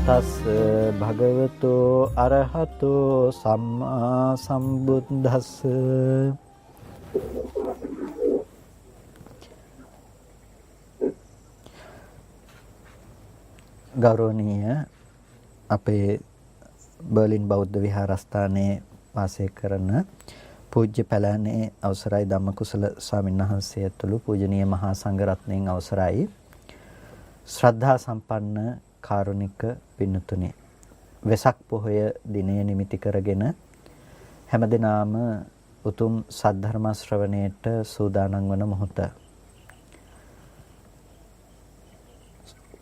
තස් භගවතු අරහතෝ සම්මා සම්බුද්දස්ස. ගෞරවනීය අපේ බර්ලින් බෞද්ධ විහාරස්ථානයේ වාසය කරන පූජ්‍ය පැලෑනේ අවසරයි ධම්මකුසල ස්වාමීන් වහන්සේ ඇතුළු පූජනීය මහා සංඝරත්නයන් අවසරයි ශ්‍රද්ධා සම්පන්න කාරුණික පින්තුනි, වෙසක් පොහොය දිනය නිමිති කරගෙන හැමදෙනාම උතුම් සද්ධර්ම ශ්‍රවණයට සූදානම් වන මොහොත.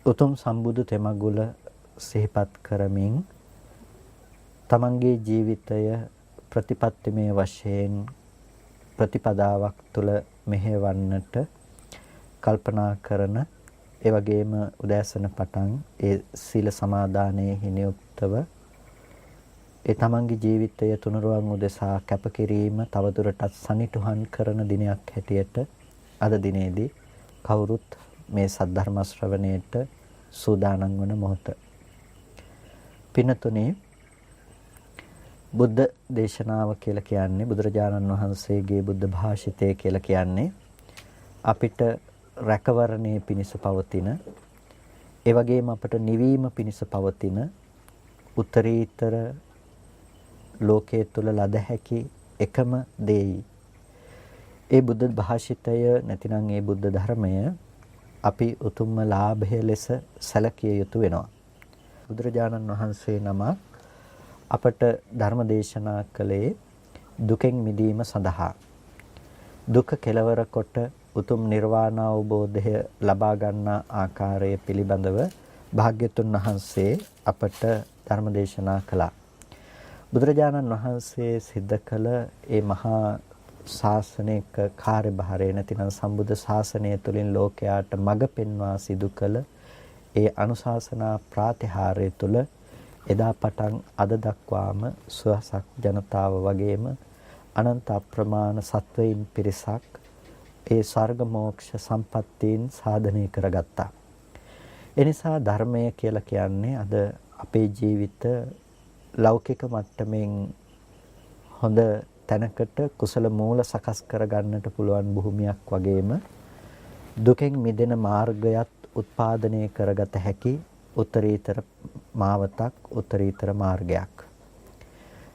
උතුම් සම්බුදු තෙමගුල සිහිපත් කරමින් තමන්ගේ ජීවිතය ප්‍රතිපත්තිමය වශයෙන් ප්‍රතිපදාවක් තුළ මෙහෙවන්නට කල්පනා කරන, ඒ වගේම උදෑසන පටන් ඒ සීල සමාදානයේ හිනියුක්තව ඒ තමන්ගේ ජීවිතය තුනුරුවන් උදෙසා කැපකිරීම තවදුරටත් සනිටුහන් කරන දිනයක් හැටියට අද දිනේදී කවුරුත් මේ සද්ධර්ම ශ්‍රවණයට සූදානම් වන මොහොත. පින්තුනි, බුද්ධ දේශනාව කියලා කියන්නේ, බුදුරජාණන් වහන්සේගේ බුද්ධ භාෂිතය කියලා කියන්නේ අපිට රැකවරණයේ පිණිස පවතින, ඒ වගේම අපට නිවීම පිණිස පවතින උත්තරීතර ලෝකයේ තුල ලද හැකි එකම දෙයි. ඒ බුද්ධ භාෂිතය නැතිනම් ඒ බුද්ධ ධර්මය අපි උතුම්ම ලාභය ලෙස සැලකිය යුතු වෙනවා. බුදුරජාණන් වහන්සේ නමක් අපට ධර්ම දේශනා කළේ දුකෙන් මිදීම සඳහා. දුක කෙලවර කොට උතුම් නිර්වාණ අවබෝධය ලබා ගන්නා ආකාරය පිළිබඳව භාග්‍යතුන් වහන්සේ අපට ධර්ම දේශනා කළා. බුදුරජාණන් වහන්සේ සිද්ධ කළ ඒ මහා ශාසනික කාර්යභාරය නැතිනම් සම්බුද්ධ ශාසනය තුළින් ලෝකයාට මඟ පෙන්වා සිදු කළ ඒ අනුශාසනා ප්‍රාතිහාර්ය තුළ එදා පටන් අද දක්වාම සුවසක් ජනතාව වගේම අනන්ත අප්‍රමාණ සත්වයින් පිරිසක් ඒ ස්වර්ග මෝක්ෂ සම්පත්තීන් සාධනය කරගත්තා. එනිසා ධර්මය කියලා කියන්නේ අද අපේ ජීවිත ලෞකික මට්ටමින් හොඳ තැනකට කුසල මූල සකස් කරගන්නට පුළුවන් භූමියක් වගේම දුකෙන් මිදෙන මාර්ගයත් උත්පාදනය කරගත හැකි උත්තරීතර මාවතක්, උත්තරීතර මාර්ගයක්.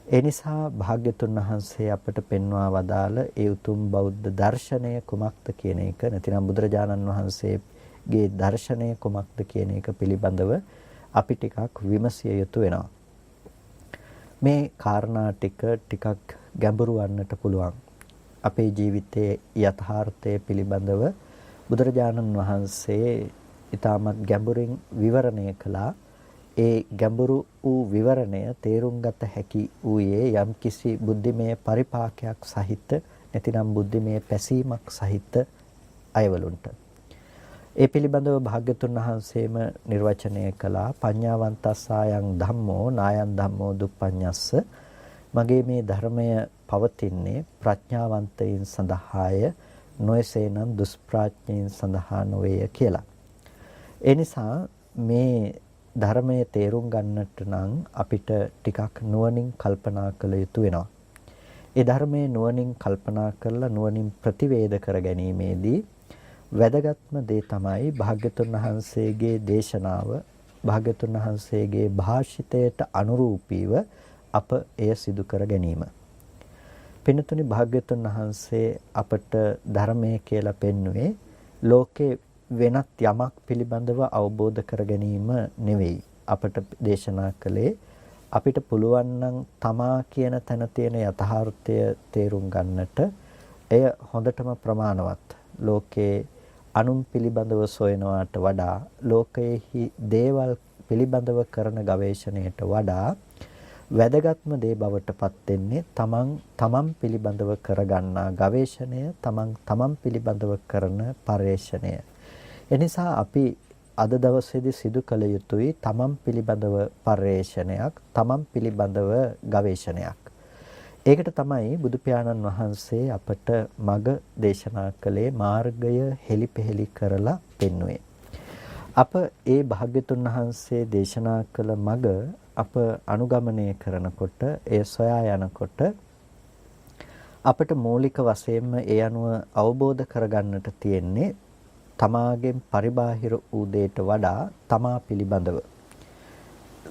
ඒ නිසා භාග්‍යතුන් වහන්සේ අපට පෙන්වා වදාළ ඒ උතුම් බෞද්ධ දර්ශනය කුමක්ද කියන එක, නැතිනම් බුදුරජාණන් වහන්සේගේ දර්ශනය කුමක්ද කියන එක පිළිබඳව අපි ටිකක් විමසිය යුතු වෙනවා. මේ කාරණා ටිකක් ගැඹුරු වන්නට පුළුවන්. අපේ ජීවිතයේ යථාර්ථය පිළිබඳව බුදුරජාණන් වහන්සේ ඊටමත් ගැඹුරින් විවරණය කළා. ඒ ගැඹුරු වූ විවරණය තේරුම් ගත හැකි වූයේ යම්කිසි බුද්ධිමය පරිපාකයක් සහිත, නැතිනම් බුද්ධිමය පැසීමක් සහිත අයවලුන්ට. ඒ පිළිබඳව භාග්‍යතුන් වහන්සේම නිර්වචනය කළා. පඤ්ඤාවන්තස්සායන් ධම්මෝ නායන් ධම්මෝ දුප්පඤ්ඤස්ස. මගේ මේ ධර්මය පවතින්නේ ප්‍රඥාවන්තයින් සඳහාය, නොයසේනම් දුෂ්ප්‍රඥයින් සඳහා නොවේය කියලා. ඒ නිසා මේ ධර්මයේ තේරුම් ගන්නට නම් අපිට ටිකක් නුවණින් කල්පනා කළ යුතු වෙනවා. ඒ ධර්මයේ නුවණින් කල්පනා කරලා නුවණින් ප්‍රතිවේධ කර ගැනීමේදී වැදගත්ම දේ තමයි භාග්‍යතුන් වහන්සේගේ දේශනාව, භාග්‍යතුන් වහන්සේගේ භාෂිතයට අනුරූපීව අප එය සිදු කර ගැනීම. පින්තුනි, භාග්‍යතුන් වහන්සේ අපට ධර්මය කියලා පෙන්වුවේ ලෝකේ වෙනත් යමක් පිළිබඳව අවබෝධ කර ගැනීම නෙවෙයි. අපට දේශනා කළේ අපිට පුළුවන් නම් තමා කියන තැන තියෙන යථාර්ථය තේරුම් ගන්නට එය හොඳටම ප්‍රමාණවත්. ලෝකේ අනුන් පිළිබඳව සොයනවාට වඩා, ලෝකයේහි දේවල් පිළිබඳව කරන ගවේෂණයට වඩා වැදගත්ම දේ බවට පත් වෙන්නේ තමන් පිළිබඳව කරගන්නා ගවේෂණය, තමන් පිළිබඳව කරන පර්යේෂණය. එනිසා අපි අද දවසේදී සිදු කළ යුතුයි තමන් පිළිබඳව පර්යේෂණයක්, තමන් පිළිබඳව ගවේෂණයක්. ඒකට තමයි බුදු පියාණන් වහන්සේ අපට මඟ දේශනා කළේ, මාර්ගය හෙලිපෙහෙලි කරලා පෙන්වුවේ. අප ඒ භාග්‍යතුන් වහන්සේ දේශනා කළ මඟ අප අනුගමනය කරනකොට ඒ සොයා යනකොට අපට මූලික වශයෙන්ම ඒ අනුව අවබෝධ කරගන්නට තියෙන්නේ තමාගෙන් පරිබාහිර වූ දෙයට වඩා තමා පිළිබඳව.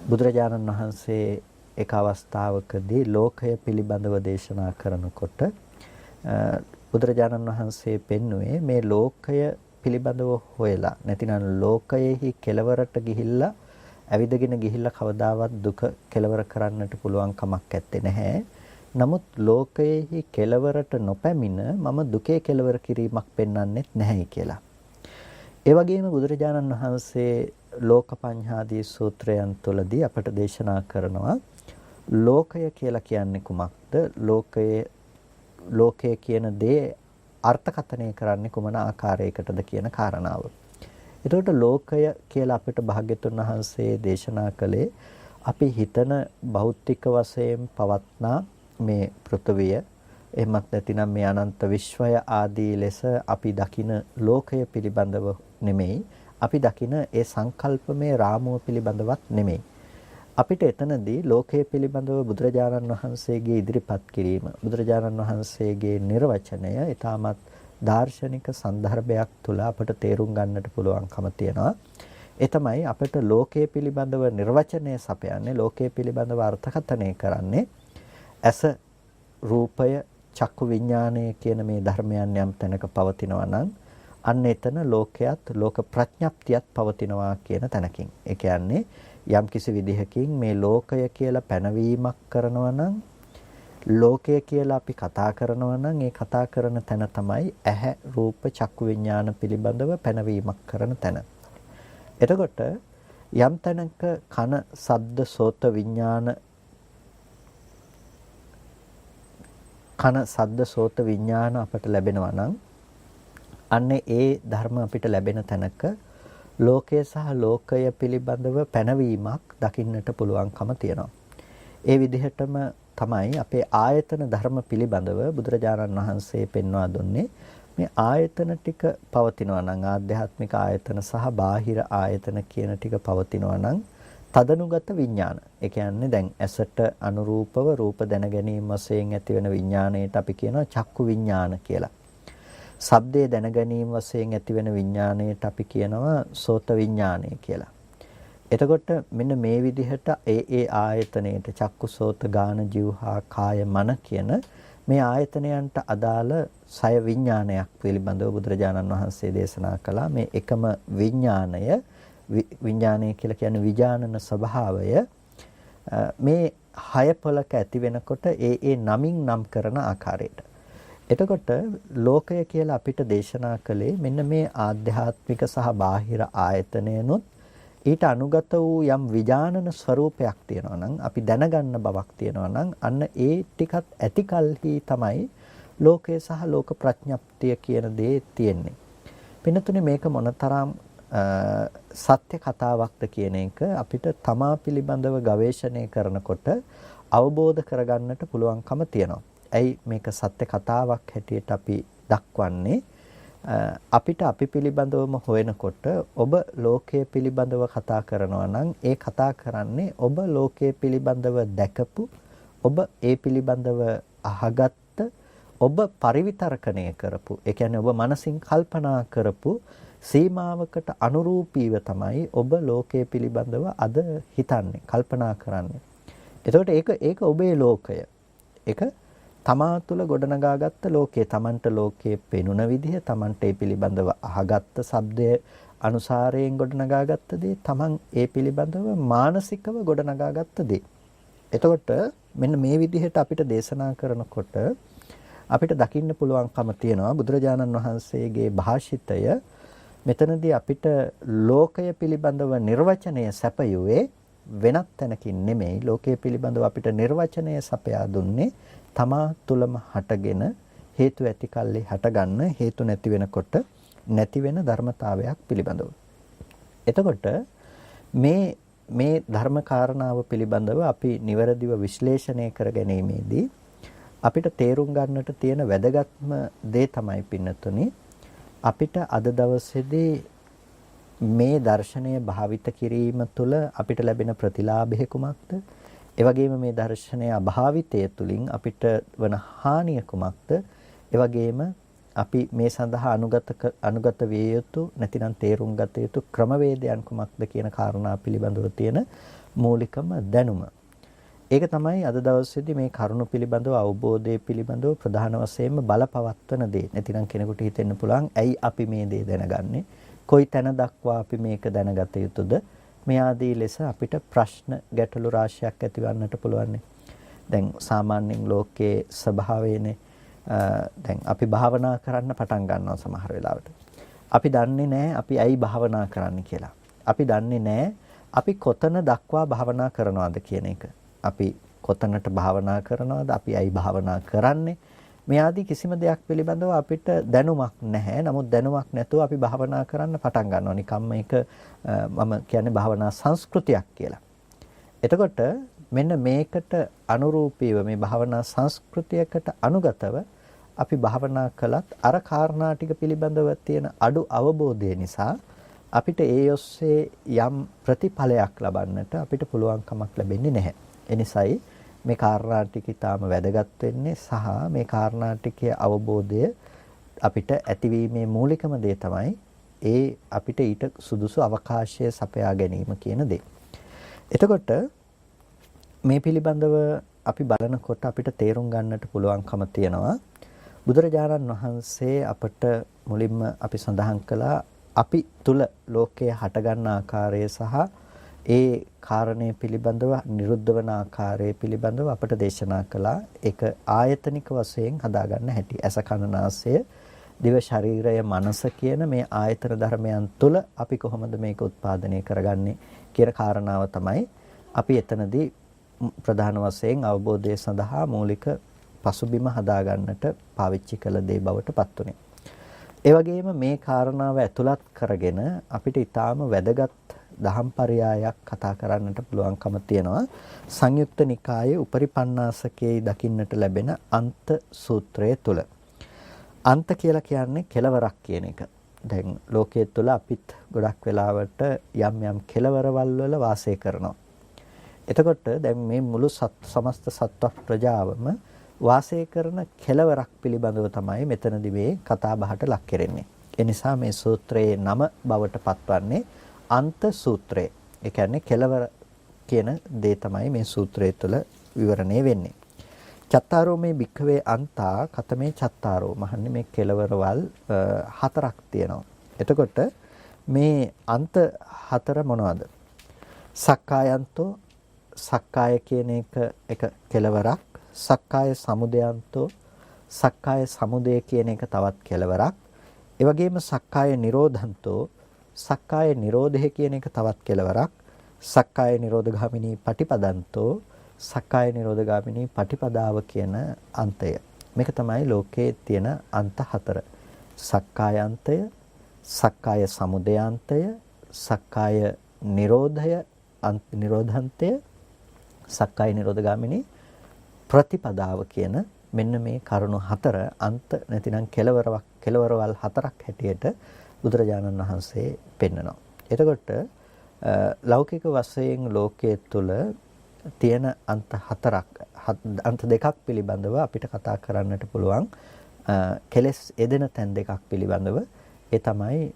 බුදුරජාණන් වහන්සේ එක අවස්ථාවකදී ලෝකය පිළිබඳව දේශනා කරනකොට බුදුරජාණන් වහන්සේ පෙන්වුවේ මේ ලෝකය පිළිබඳව හොයලා නැතිනම් ලෝකයේහි කෙලවරට ගිහිල්ලා ඇවිදගෙන ගිහිල්ලා කවදාවත් දුක කෙලවර කරන්නට පුළුවන් කමක් නැත්තේ නැහැ. නමුත් ලෝකයේහි කෙලවරට නොපැමිණ මම දුකේ කෙලවර කිරීමක් පෙන්වන්නෙත් නැහැයි කියලා. ඒ වගේම බුදුරජාණන් වහන්සේ ලෝකපඤ්ඤාදී සූත්‍රයන් තුළදී අපට දේශනා කරනවා ලෝකය කියලා කියන්නේ කුමක්ද? ලෝකය කියන දේ අර්ථකථනය කරන්නේ කුමන ආකාරයකටද කියන කාරණාව. එතකොට ලෝකය කියලා අපිට භාග්‍යතුන් වහන්සේ දේශනා කළේ අපි හිතන භෞතික වශයෙන් පවත්නා මේ පෘථුවිය එහෙමත් නැතිනම් මේ අනන්ත විශ්වය ආදී ලෙස අපි දකින ලෝකය පිළිබඳව නෙමෙයි, අපි දකින ඒ සංකල්පමය රාමුව පිළිබඳවත් නෙමෙයි. අපිට එතනදී ලෝකය පිළිබඳව බුදුරජාණන් වහන්සේගේ ඉදිරිපත් කිරීම, බුදුරජාණන් වහන්සේගේ නිර්වචනය ඊටමත් දාර්ශනික සන්දර්භයක් තුළ අපට තේරුම් ගන්නට පුළුවන්කම තියෙනවා. ඒ තමයි අපිට ලෝකය පිළිබඳව නිර්වචනය සපයන්නේ, ලෝකය පිළිබඳව අර්ථකථනය කරන්නේ ඇස, රූපය, චක්කු විඥානය කියන මේ ධර්මයන් යම් තැනක පවතිනවා නම් අන්න එතන ලෝකයක්, ලෝක ප්‍රඥප්තියක් පවතිනවා කියන තැනකින්. ඒ කියන්නේ යම් කිසි විදිහකින් මේ ලෝකය කියලා පැනවීමක් කරනවා නම්, ලෝකය කියලා අපි කතා කරනවා නම් ඒ කතා කරන තැන තමයි ඇහැ, රූප, චක්කු විඥාන පිළිබඳව පැනවීමක් කරන තැන. එතකොට යම් තැනක කන, ශබ්ද, සෝත විඥාන අපට ලැබෙනවා නම් අන්න ඒ ධර්ම අපිට ලැබෙන තැනක ලෝකය සහ ලෝකය පිළිබඳව පැනවීමක් දකින්නට පුළුවන්කම තියෙනවා. ඒ විදිහටම තමයි අපේ ආයතන ධර්ම පිළිබඳව බුදුරජාණන් වහන්සේ පෙන්වා දුන්නේ. මේ ආයතන ටික පවතිනවා නම්, ආධ්‍යාත්මික ආයතන සහ බාහිර ආයතන කියන ටික පවතිනවා නම් තදනුගත විඥාන. ඒ කියන්නේ දැන් ඇසට අනුරූපව රූප දැන ගැනීම වශයෙන් ඇති වෙන විඥාණයට අපි කියනවා චක්කු විඥාන කියලා. ශබ්දයේ දැන ගැනීම වශයෙන් ඇති වෙන විඥාණයට අපි කියනවා සෝත විඥානය කියලා. එතකොට මෙන්න මේ විදිහට ඒ ආයතනයේට චක්කු, සෝත, ගාන, જીවහා, කාය, මන කියන මේ ආයතනයන්ට අදාළ 6 විඥානයක් පිළිබඳව බුදුරජාණන් වහන්සේ දේශනා කළා. මේ එකම විඥානය කියලා කියන්නේ විඥානන ස්වභාවය මේ 6 පොලක ඇති වෙනකොට ඒ නමින් නම් කරන ආකාරයට. එතකොට ලෝකය කියලා අපිට දේශනා කළේ මෙන්න මේ ආධ්‍යාත්මික සහ බාහිර ආයතනයනොත් ඊට අනුගත වූ යම් විඥානන ස්වરૂපයක් තියෙනවා නම්, අපි දැනගන්න බවක් තියෙනවා නම් අන්න ඒ ටිකත් ඇතිකල්හි තමයි ලෝකය සහ ලෝක ප්‍රඥප්තිය කියන දේ තියෙන්නේ. පින්නතුනේ මේක මොනතරම් සත්‍ය කතාවක්ද කියන එක අපිට තමා පිළිබඳව ගවේෂණය කරනකොට අවබෝධ කරගන්නට පුළුවන්කම තියෙනවා. ඇයි මේක සත්‍ය කතාවක් හැටියට අපි දක්වන්නේ? අපිට අපි පිළිබඳවම හොයනකොට ඔබ ලෝකයේ පිළිබඳව කතා කරනවා නම් ඒ කතා කරන්නේ ඔබ ලෝකයේ පිළිබඳව දැකපු, ඔබ ඒ පිළිබඳව අහගත්ත, ඔබ පරිවිතර්කණය කරපු, ඒ කියන්නේ ඔබ මනසින් කල්පනා කරපු සීමාවකට අනුරූපීව තමයි ඔබ ලෝකයේ පිළිබඳව අද හිතන්නේ, කල්පනා කරන්නේ. එතකොට ඒක ඔබේ ලෝකය. ඒක තමා තුළ ගොඩනගාගත්ත ලෝකයේ, තමන්ට ලෝකයේ පෙනුන විදිහ, තමන්ට ඒ පිළිබඳව අහගත්ත ශබ්දයේ අනුසාරයෙන් ගොඩනගාගත්ත දේ, තමන් ඒ පිළිබඳව මානසිකව ගොඩනගාගත්ත දේ. එතකොට මෙන්න මේ විදිහට අපිට දේශනා කරනකොට අපිට දකින්න පුළුවන්කම තියෙනවා බුදුරජාණන් වහන්සේගේ භාෂිතය මෙතනදී අපිට ලෝකය පිළිබඳව නිර්වචනය සැපයුවේ වෙනත් තැනකින් නෙමෙයි. ලෝකය පිළිබඳව අපිට නිර්වචනය සපයා දුන්නේ තමා තුළම හටගෙන හේතු ඇති කල්ලි හටගන්න, හේතු නැති වෙනකොට නැති වෙන ධර්මතාවයක් පිළිබඳව. එතකොට මේ ධර්ම කාරණාව පිළිබඳව අපි නිවැරදිව විශ්ලේෂණය කර ගැනීමේදී අපිට තේරුම් ගන්නට තියෙන වැදගත්ම දේ තමයි පින්නතුනි, අපිට අද දවසේදී මේ දර්ශනය භාවිත කිරීම තුළ අපිට ලැබෙන ප්‍රතිලාභය කුමක්ද? ඒ වගේම මේ දර්ශනය අභාවිතය තුළින් අපිට වන හානිය කුමක්ද? ඒ වගේම අපි මේ සඳහා අනුගත විය යුතු නැතිනම් තේරුම් ගත යුතු ක්‍රමවේදයන් කුමක්ද කියන කාරණා පිළිබඳව තියෙන මූලිකම දැනුම. ඒක තමයි අද දවසේදී මේ කරුණු පිළිබඳව අවබෝධය පිළිබඳව ප්‍රධාන වශයෙන්ම බලපවත්වන දේ. නැතිනම් කෙනෙකුට හිතෙන්න පුළුවන් ඇයි අපි මේ දේ දැනගන්නේ? කොයි තැන දක්වා අපි මේක දැනගත යුතුද? මේ ආදී ලෙස අපිට ප්‍රශ්න ගැටලු රාශියක් ඇතිවන්නට පුළුවන්. දැන් සාමාන්‍යයෙන් ලෝකයේ ස්වභාවයනේ දැන් අපි භාවනා කරන්න පටන් ගන්නවා සමහර වෙලාවට. අපි දන්නේ නැහැ අපි ඇයි භාවනා කරන්න කියලා. අපි දන්නේ නැහැ අපි කොතන දක්වා භාවනා කරනවද කියන එක. අපි කොතනට භාවනා කරනවද? අපි ඇයි භාවනා කරන්නේ? මේ ආදී කිසිම දෙයක් පිළිබඳව අපිට දැනුමක් නැහැ. නමුත් දැනුමක් නැතුව අපි භාවනා කරන්න පටන් ගන්නවා. නිකම්ම මේක මම කියන්නේ භාවනා සංස්කෘතියක් කියලා. එතකොට මෙන්න මේකට අනුරූපීව මේ භාවනා සංස්කෘතියකට අනුගතව අපි භාවනා කළත් අර කාරණා ටික පිළිබඳව තියෙන අඩු අවබෝධය නිසා අපිට ඒ ඔස්සේ යම් ප්‍රතිඵලයක් ලබන්නට අපිට පුළුවන් කමක් ලැබෙන්නේ නැහැ. එනිසායි මේ කාරණා ටික ඊටාම වැදගත් වෙන්නේ සහ මේ කාරණා ටිකේ අවබෝධය අපිට ඇතිවීමේ මූලිකම දේ තමයි ඒ අපිට ඊට සුදුසු අවකාශය සපයා ගැනීම කියන දේ. එතකොට මේ පිළිබඳව අපි බලනකොට අපිට තේරුම් ගන්නට පුළුවන්කම තියෙනවා බුදුරජාණන් වහන්සේ අපට මුලින්ම අපි සඳහන් කළා අපි තුල ලෝකයේ හටගන්න ආකාරය සහ ඒ කාරණේ පිළිබඳව නිරුද්ධ වන ආකාරය පිළිබඳව අපට දේශනා කළා. ඒක ආයතනික වශයෙන් හදාගන්න හැටි. ඇස කන නාසය දිව ශරීරය මනස කියන මේ ආයතන ධර්මයන් තුල අපි කොහොමද මේක උත්පාදනය කරගන්නේ කියන කාරණාව තමයි අපි එතනදී ප්‍රධාන වශයෙන් අවබෝධය සඳහා මූලික පසුබිම හදාගන්නට පාවිච්චි කළ දේ බවට පත් වුණේ. ඒ වගේම මේ කාරණාව ඇතුළත් කරගෙන අපිට ඊටාම වැදගත් දහම් පරයයක් කතා කරන්නට පුළුවන්කම තියෙනවා. සංයුක්ත නිකායේ උපරිපන්නාසකයේ දකින්නට ලැබෙන අන්ත සූත්‍රය තුල. අන්ත කියලා කියන්නේ කෙලවරක් කියන එක. දැන් ලෝකයේ තුල අපිත් ගොඩක් වෙලාවට යම් යම් කෙලවරවල් වල වාසය කරනවා. එතකොට දැන් මේ මුළු සමස්ත සත්ව ප්‍රජාවම වාසය කරන කෙලවරක් පිළිබඳව තමයි මෙතනදී මේ කතා බහට ලක් කරන්නේ. ඒ නිසා මේ සූත්‍රයේ නම බවට පත්වන්නේ අන්ත සූත්‍රය. ඒ කියන්නේ කෙලවර කියන දේ තමයි මේ සූත්‍රය තුළ විවරණය වෙන්නේ. චත්තාරෝ මේ භික්ඛවේ අන්තා කතමේ චත්තාරෝ. මහන්නේ මේ කෙලවරවල් හතරක් තියෙනවා. එතකොට මේ අන්ත හතර මොනවද? සක්කායන්තෝ, සක්කාය කියන එක කෙලවරක්. සක්කාය සමුදයන්තෝ, සක්කාය සමුදය කියන එක තවත් කෙලවරක්. ඒ වගේම සක්කාය නිරෝධන්තෝ, සක්කාය නිරෝධය කියන එක තවත් කෙලවරක්. සක්කාය නිරෝධගාමිනී පටිපදන්තෝ, සක්කාය නිරෝධගාමිනී පටිපදාව කියන අන්තය. මේක තමයි ලෝකයේ තියෙන අන්ත හතර. සක්කායන්තය, සක්කාය සමුදයාන්තය, සක්කාය නිරෝධය, නිරෝධන්තය, සක්කාය නිරෝධගාමිනී ප්‍රතිපදාව කියන මෙන්න මේ කරුණු හතර අන්ත නැතිනම් කෙලවරවල් හතරක් හැටියට බුදුරජාණන් වහන්සේ පෙන්නනවා. එතකොට ලෞකික වශයෙන් ලෝකයේ තුල තියෙන අන්ත දෙකක් පිළිබඳව අපිට කතා කරන්නට පුළුවන්. කෙලස් එදෙන තැන් දෙකක් පිළිබඳව. ඒ තමයි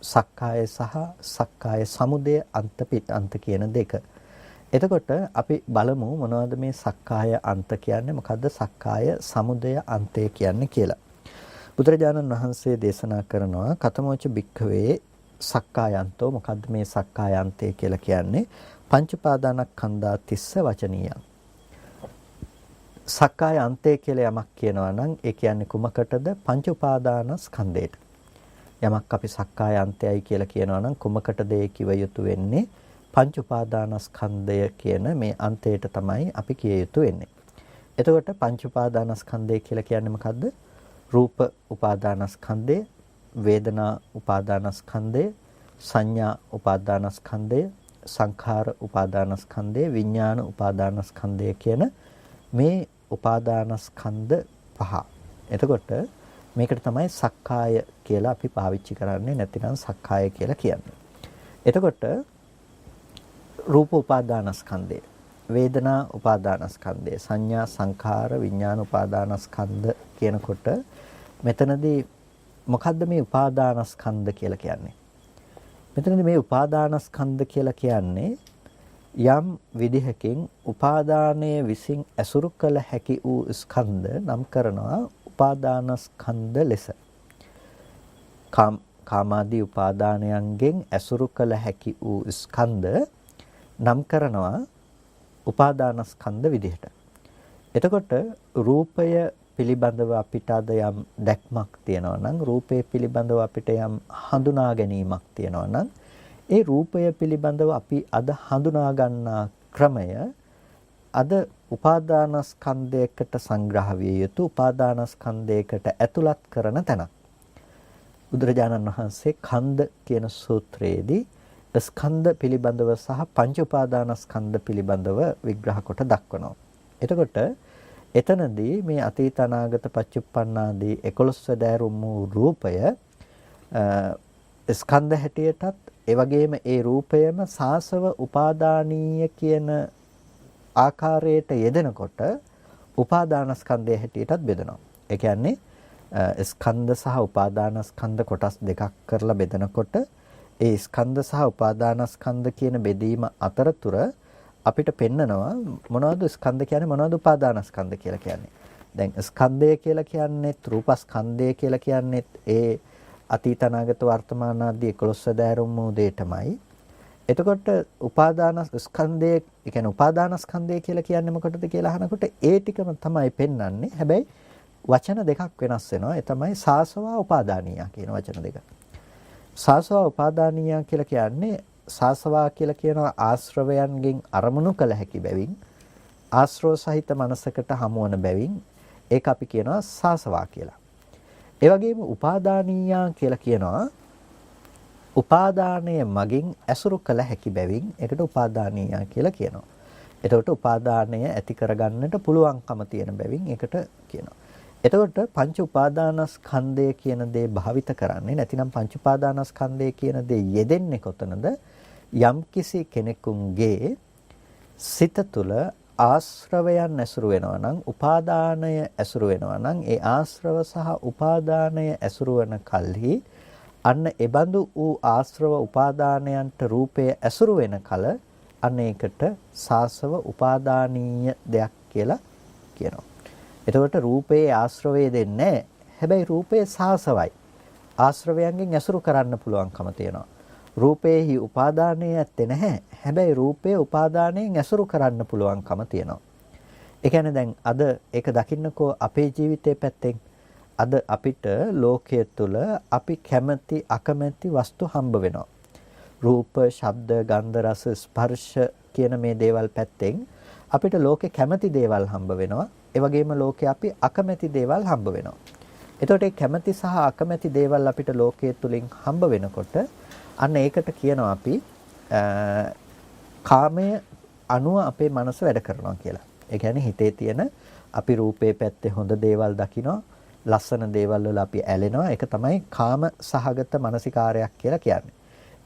සක්කාය සහ සක්කාය සමුදය අන්ත කියන දෙක. එතකොට අපි බලමු මොනවද මේ සක්කාය අන්ත කියන්නේ, මොකද්ද සක්කාය සමුදය අන්තය කියන්නේ කියලා. බුදුරජාණන් වහන්සේ දේශනා කරනවා කතමෝච භික්ඛවේ සක්කායන්තෝ. මොකද්ද මේ සක්කායන්තය කියලා කියන්නේ? පංච උපාදානස්කන්ධා තිස්ස වචනීයං. සක්කාය අන්තය කියලා යමක් කියනවා නම් ඒ කියන්නේ කුමකටද? පංච උපාදානස්කන්ධයට. යමක් අපි සක්කාය අන්තයයි කියලා කියනවා නම් කුමකටද ඒ කිව යුතු වෙන්නේ? පංච උපාදානස්කන්ධය කියන මේ අන්තයට තමයි අපි කිය යුතු වෙන්නේ. එතකොට පංච උපාදානස්කන්ධය කියලා කියන්නේ මොකද්ද? රූප උපාදානස්කන්ධය, වේදනා උපාදානස්කන්ධය, සංඥා උපාදානස්කන්ධය, සංඛාර උපාදානස්කන්ධය, විඥාන උපාදානස්කන්ධය කියන මේ උපාදානස්කන්ධ පහ. එතකොට මේකට තමයි සක්කාය කියලා අපි පාවිච්චි කරන්නේ, නැතිනම් සක්කාය කියලා කියන්නේ. එතකොට රූප උපාදානස්කන්ධය, වේදනා උපාදානස්කන්ධය, සංඥා සංඛාර විඥාන උපාදානස්කන්ධ කියනකොට මෙතනදී මොකද්ද මේ උපාදානස්කන්ධ කියලා කියන්නේ? මෙතනදී මේ උපාදානස්කන්ධ කියලා කියන්නේ යම් විදිහකින් උපාදානයේ විසින් ඇසුරු කළ හැකි වූ ස්කන්ධ නම් කරනවා උපාදානස්කන්ධ ලෙස. කාමාදී උපාදානයන්ගෙන් ඇසුරු කළ හැකි වූ ස්කන්ධ නම් කරනවා උපාදානස්කන්ධ විදිහට. එතකොට රූපය පිළිබඳව අපිට අද යම් දැක්මක් තියෙනවා නම්, රූපය පිළිබඳව අපිට යම් හඳුනා ගැනීමක් තියෙනවා නම්, ඒ රූපය පිළිබඳව අපි අද හඳුනා ගන්නා ක්‍රමය අද උපාදානස්කන්ධයකට සංග්‍රහ විය යුතු, උපාදානස්කන්ධයකට ඇතුළත් කරන තැනක්. බුදුරජාණන් වහන්සේ කන්ද කියන සූත්‍රයේදී ස්කන්ධ පිළිබඳව සහ පංච උපාදානස්කන්ධ පිළිබඳව විග්‍රහ කොට දක්වනවා. එතකොට එතනදී මේ අතීත අනාගත පච්චුප්පන්නාදී 11 දෑරුම් වූ රූපය ස්කන්ධ හැටියටත්, ඒ වගේම ඒ රූපයම සාසව උපාදානීය කියන ආකාරයට යෙදෙනකොට උපාදානස්කන්ධය හැටියටත් බෙදෙනවා. ඒ කියන්නේ ස්කන්ධ සහ උපාදානස්කන්ධ කොටස් දෙකක් කරලා බෙදනකොට ඒ ස්කන්ධ සහ උපාදානස්කන්ධ කියන බෙදීම අතරතුර අපිට පෙන්නනවා මොනවද ස්කන්ධ කියන්නේ, මොනවද උපාදානස්කන්ධ කියලා කියන්නේ. දැන් ස්කන්ධය කියලා කියන්නේත්, රූපස්කන්ධය කියලා කියන්නේත් ඒ අතීත අනාගත වර්තමාන ආදී 11 දෑරුම් වූ දෙයටමයි. එතකොට උපාදාන ස්කන්ධය, ඒ කියන්නේ උපාදානස්කන්ධය කියලා කියන්නේ මොකටද කියලා අහනකොට ඒ ටිකම තමයි පෙන්වන්නේ. හැබැයි වචන දෙකක් වෙනස් වෙනවා. ඒ තමයි සාසවා උපාදානීය කියන වචන දෙක. සාසවා උපාදානීය කියලා කියන්නේ, සාසවා කියලා කියනවා ආශ්‍රවයන්ගෙන් අරමුණු කළ හැකි බැවින්, ආශ්‍රව සහිත මනසකට හමුවන බැවින් ඒක අපි කියනවා සාසවා කියලා. ඒ වගේම උපාදානීය කියලා කියනවා උපාදානය මගින් ඇසුරු කළ හැකි බැවින් ඒකට උපාදානීය කියලා කියනවා. එතකොට උපාදානය ඇති කරගන්නට පුළුවන්කම තියෙන බැවින් ඒකට කියනවා. එතකොට පංච උපාදානස්කන්ධය කියන දේ භාවිත කරන්නේ, නැතිනම් පංච උපාදානස්කන්ධය කියන දේ යෙදෙන්නේ කොතනද? යම්කිසි කෙනෙකුගේ සිත තුළ ආශ්‍රවයන් ඇසුරු වෙනවා නම්, උපාදානය ඇසුරු වෙනවා නම්, ඒ ආශ්‍රව සහ උපාදානය ඇසුරු වන කල්හි අන්න එබඳු වූ ආශ්‍රව උපාදානයන්ට රූපය ඇසුරු වෙන කල අන්න ඒකට සාසව උපාදානීය දෙයක් කියලා කියනවා. එතකොට රූපයේ ආශ්‍රවය දෙන්නේ නැහැ. හැබැයි රූපයේ සාසවයි. ආශ්‍රවයන්ගෙන් ඇසුරු කරන්න පුළුවන්කම තියෙනවා. රූපේහි උපාදානය ඇත්තේ නැහැ. හැබැයි රූපයේ උපාදානයෙන් ඇසුරු කරන්න පුළුවන්කම තියෙනවා. ඒ කියන්නේ දැන් අද ඒක දකින්නකෝ අපේ ජීවිතයේ පැත්තෙන් අද අපිට ලෝකයේ තුල අපි කැමති අකමැති වස්තු හම්බ වෙනවා. රූප, ශබ්ද, ගන්ධ, රස, ස්පර්ශ කියන මේ දේවල් පැත්තෙන් අපිට ලෝකේ කැමති දේවල් හම්බ වෙනවා. ඒ වගේම ලෝකේ අපි අකමැති දේවල් හම්බ වෙනවා. එතකොට මේ කැමති සහ අකමැති දේවල් අපිට ලෝකයේ තුලින් හම්බ වෙනකොට අන්න ඒකට කියනවා අපි කාමය අනුව අපේ මනස වැඩ කරනවා කියලා. ඒ කියන්නේ හිතේ තියෙන අපි රූපේ පැත්තේ හොඳ දේවල් දකිනවා, ලස්සන දේවල් වල අපි ඇලෙනවා. ඒක තමයි කාම සහගත මානසිකාරයක් කියලා කියන්නේ.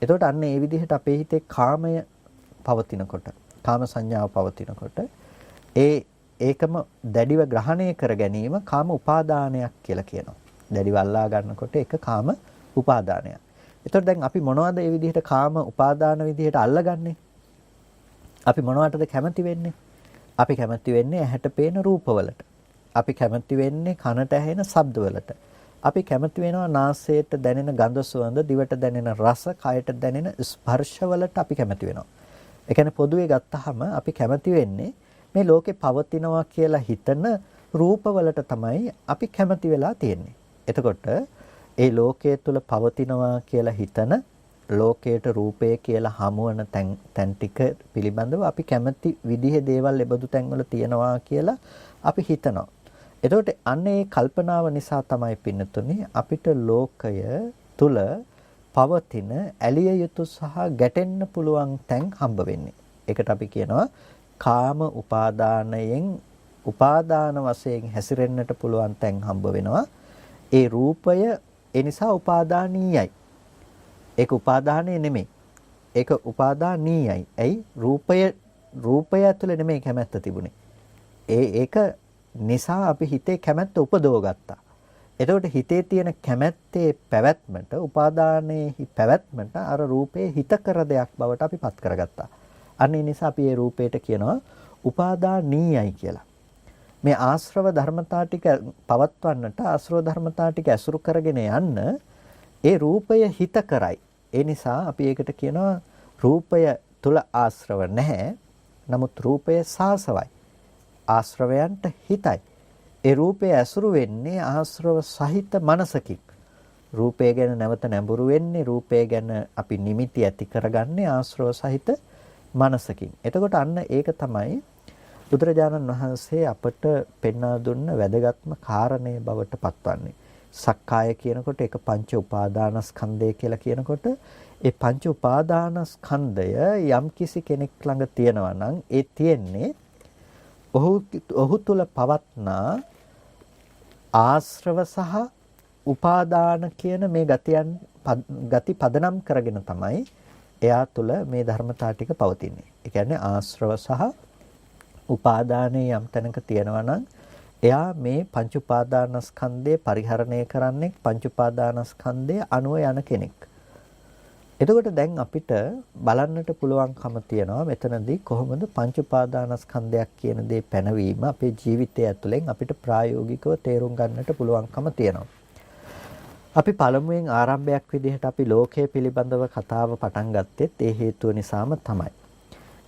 එතකොට අන්න ඒ විදිහට අපේ හිතේ කාමය පවතිනකොට, කාම සංඥාව පවතිනකොට ඒකම දැඩිව ග්‍රහණය කර ගැනීම කාම උපාදානයක් කියලා කියනවා. දැඩිව අල්ලා ගන්නකොට ඒක කාම උපාදානයක්. එතකොට දැන් අපි මොනවද මේ විදිහට කාම උපාදාන විදිහට අල්ලගන්නේ? අපි මොනවටද කැමති වෙන්නේ? අපි කැමති වෙන්නේ ඇහැට පේන රූපවලට. අපි කැමති වෙන්නේ කනට ඇහෙන ශබ්දවලට. අපි කැමති වෙනවා නාසයට දැනෙන ගඳ සුවඳ, දිවට දැනෙන රස, කයට දැනෙන ස්පර්ශවලට අපි කැමති වෙනවා. ඒ කියන්නේ පොදුවේ ගත්තාම අපි කැමති වෙන්නේ මේ ලෝකේ පවතිනවා කියලා හිතන රූපවලට තමයි අපි කැමති වෙලා තියෙන්නේ. එතකොට ඒ ලෝකයේ තුල පවතිනවා කියලා හිතන, ලෝකයට රූපය කියලා හමුවන තැන් ටික පිළිබඳව අපි කැමති විදිහේ දේවල් එබඳු තැන්වල තියෙනවා කියලා අපි හිතනවා. එතකොට අන්න ඒ කල්පනාව නිසා තමයි පින්නතුනේ අපිට ලෝකය තුල පවතින ඇලිය යුතු සහ ගැටෙන්න පුළුවන් තැන් හම්බ වෙන්නේ. ඒකට අපි කියනවා කාම උපාදානයෙන් උපාදාන වශයෙන් හැසිරෙන්නට පුළුවන් තැන් හම්බ වෙනවා. ඒ රූපය ඒ නිසා උපාදානීයයි. ඒක උපාදානය නෙමෙයි. ඒක උපාදානීයයි. ඇයි? රූපය ඇතුලේ නෙමෙයි කැමැත්ත තිබුණේ. ඒක නිසා අපි හිතේ කැමැත්ත උපදව ගත්තා. එතකොට හිතේ තියෙන කැමැත්තේ පැවැත්මට, උපාදානයේ පැවැත්මට අර රූපේ හිතකර දෙයක් බවට අපි පත් කරගත්තා. අන්න ඒ නිසා අපි මේ රූපයට කියනවා උපාදානීයයි කියලා. මේ ආශ්‍රව ධර්මතා ටික පවත්වන්නට, ආශ්‍රව ධර්මතා ටික ඇසුරු කරගෙන යන්න ඒ රූපය හිත කරයි. ඒ නිසා අපි ඒකට කියනවා රූපය තුල ආශ්‍රව නැහැ. නමුත් රූපය සාසවයි. ආශ්‍රවයන්ට හිතයි. ඒ රූපය ඇසුරු වෙන්නේ ආශ්‍රව සහිත මනසකින්. රූපය ගැන නැවත නැඹුරු වෙන්නේ, රූපය ගැන අපි නිමිති ඇති කරගන්නේ ආශ්‍රව සහිත මනසකින්. එතකොට අන්න ඒක තමයි බුදුරජාණන් වහන්සේ අපට පෙන්වා දුන්න වැදගත්ම කාරණේ බවට පත්වන්නේ. සක්කාය කියනකොට ඒක පංච උපාදානස්කන්ධය කියලා කියනකොට ඒ පංච උපාදානස්කන්ධය යම් කිසි කෙනෙක් ළඟ තියෙනවා නම් ඒ තියෙන්නේ ඔහු තුල පවත්නා ආශ්‍රව සහ උපාදාන කියන මේ ගති පදනම් කරගෙන තමයි එයා තුල මේ ධර්මතා ටික පවතින්නේ. ඒ කියන්නේ ආශ්‍රව සහ උපාදානයේ යම් තැනක තියෙනවා නම් එයා මේ පංච උපාදානස්කන්ධය පරිහරණය කරන්නේ පංච උපාදානස්කන්ධය අනුව යන කෙනෙක්. එතකොට දැන් අපිට බලන්නට පුළුවන්කම තියනවා මෙතනදී කොහොමද පංච උපාදානස්කන්ධයක් කියන දේ පැනවීම අපේ ජීවිතය ඇතුළෙන් අපිට ප්‍රායෝගිකව තේරුම් ගන්නට පුළුවන්කම තියෙනවා. අපි පළමුවෙන් ආරම්භයක් විදිහට අපි ලෝකයේ පිළිබඳව කතාව පටන් ගත්තෙත් ඒ හේතුව නිසාම තමයි.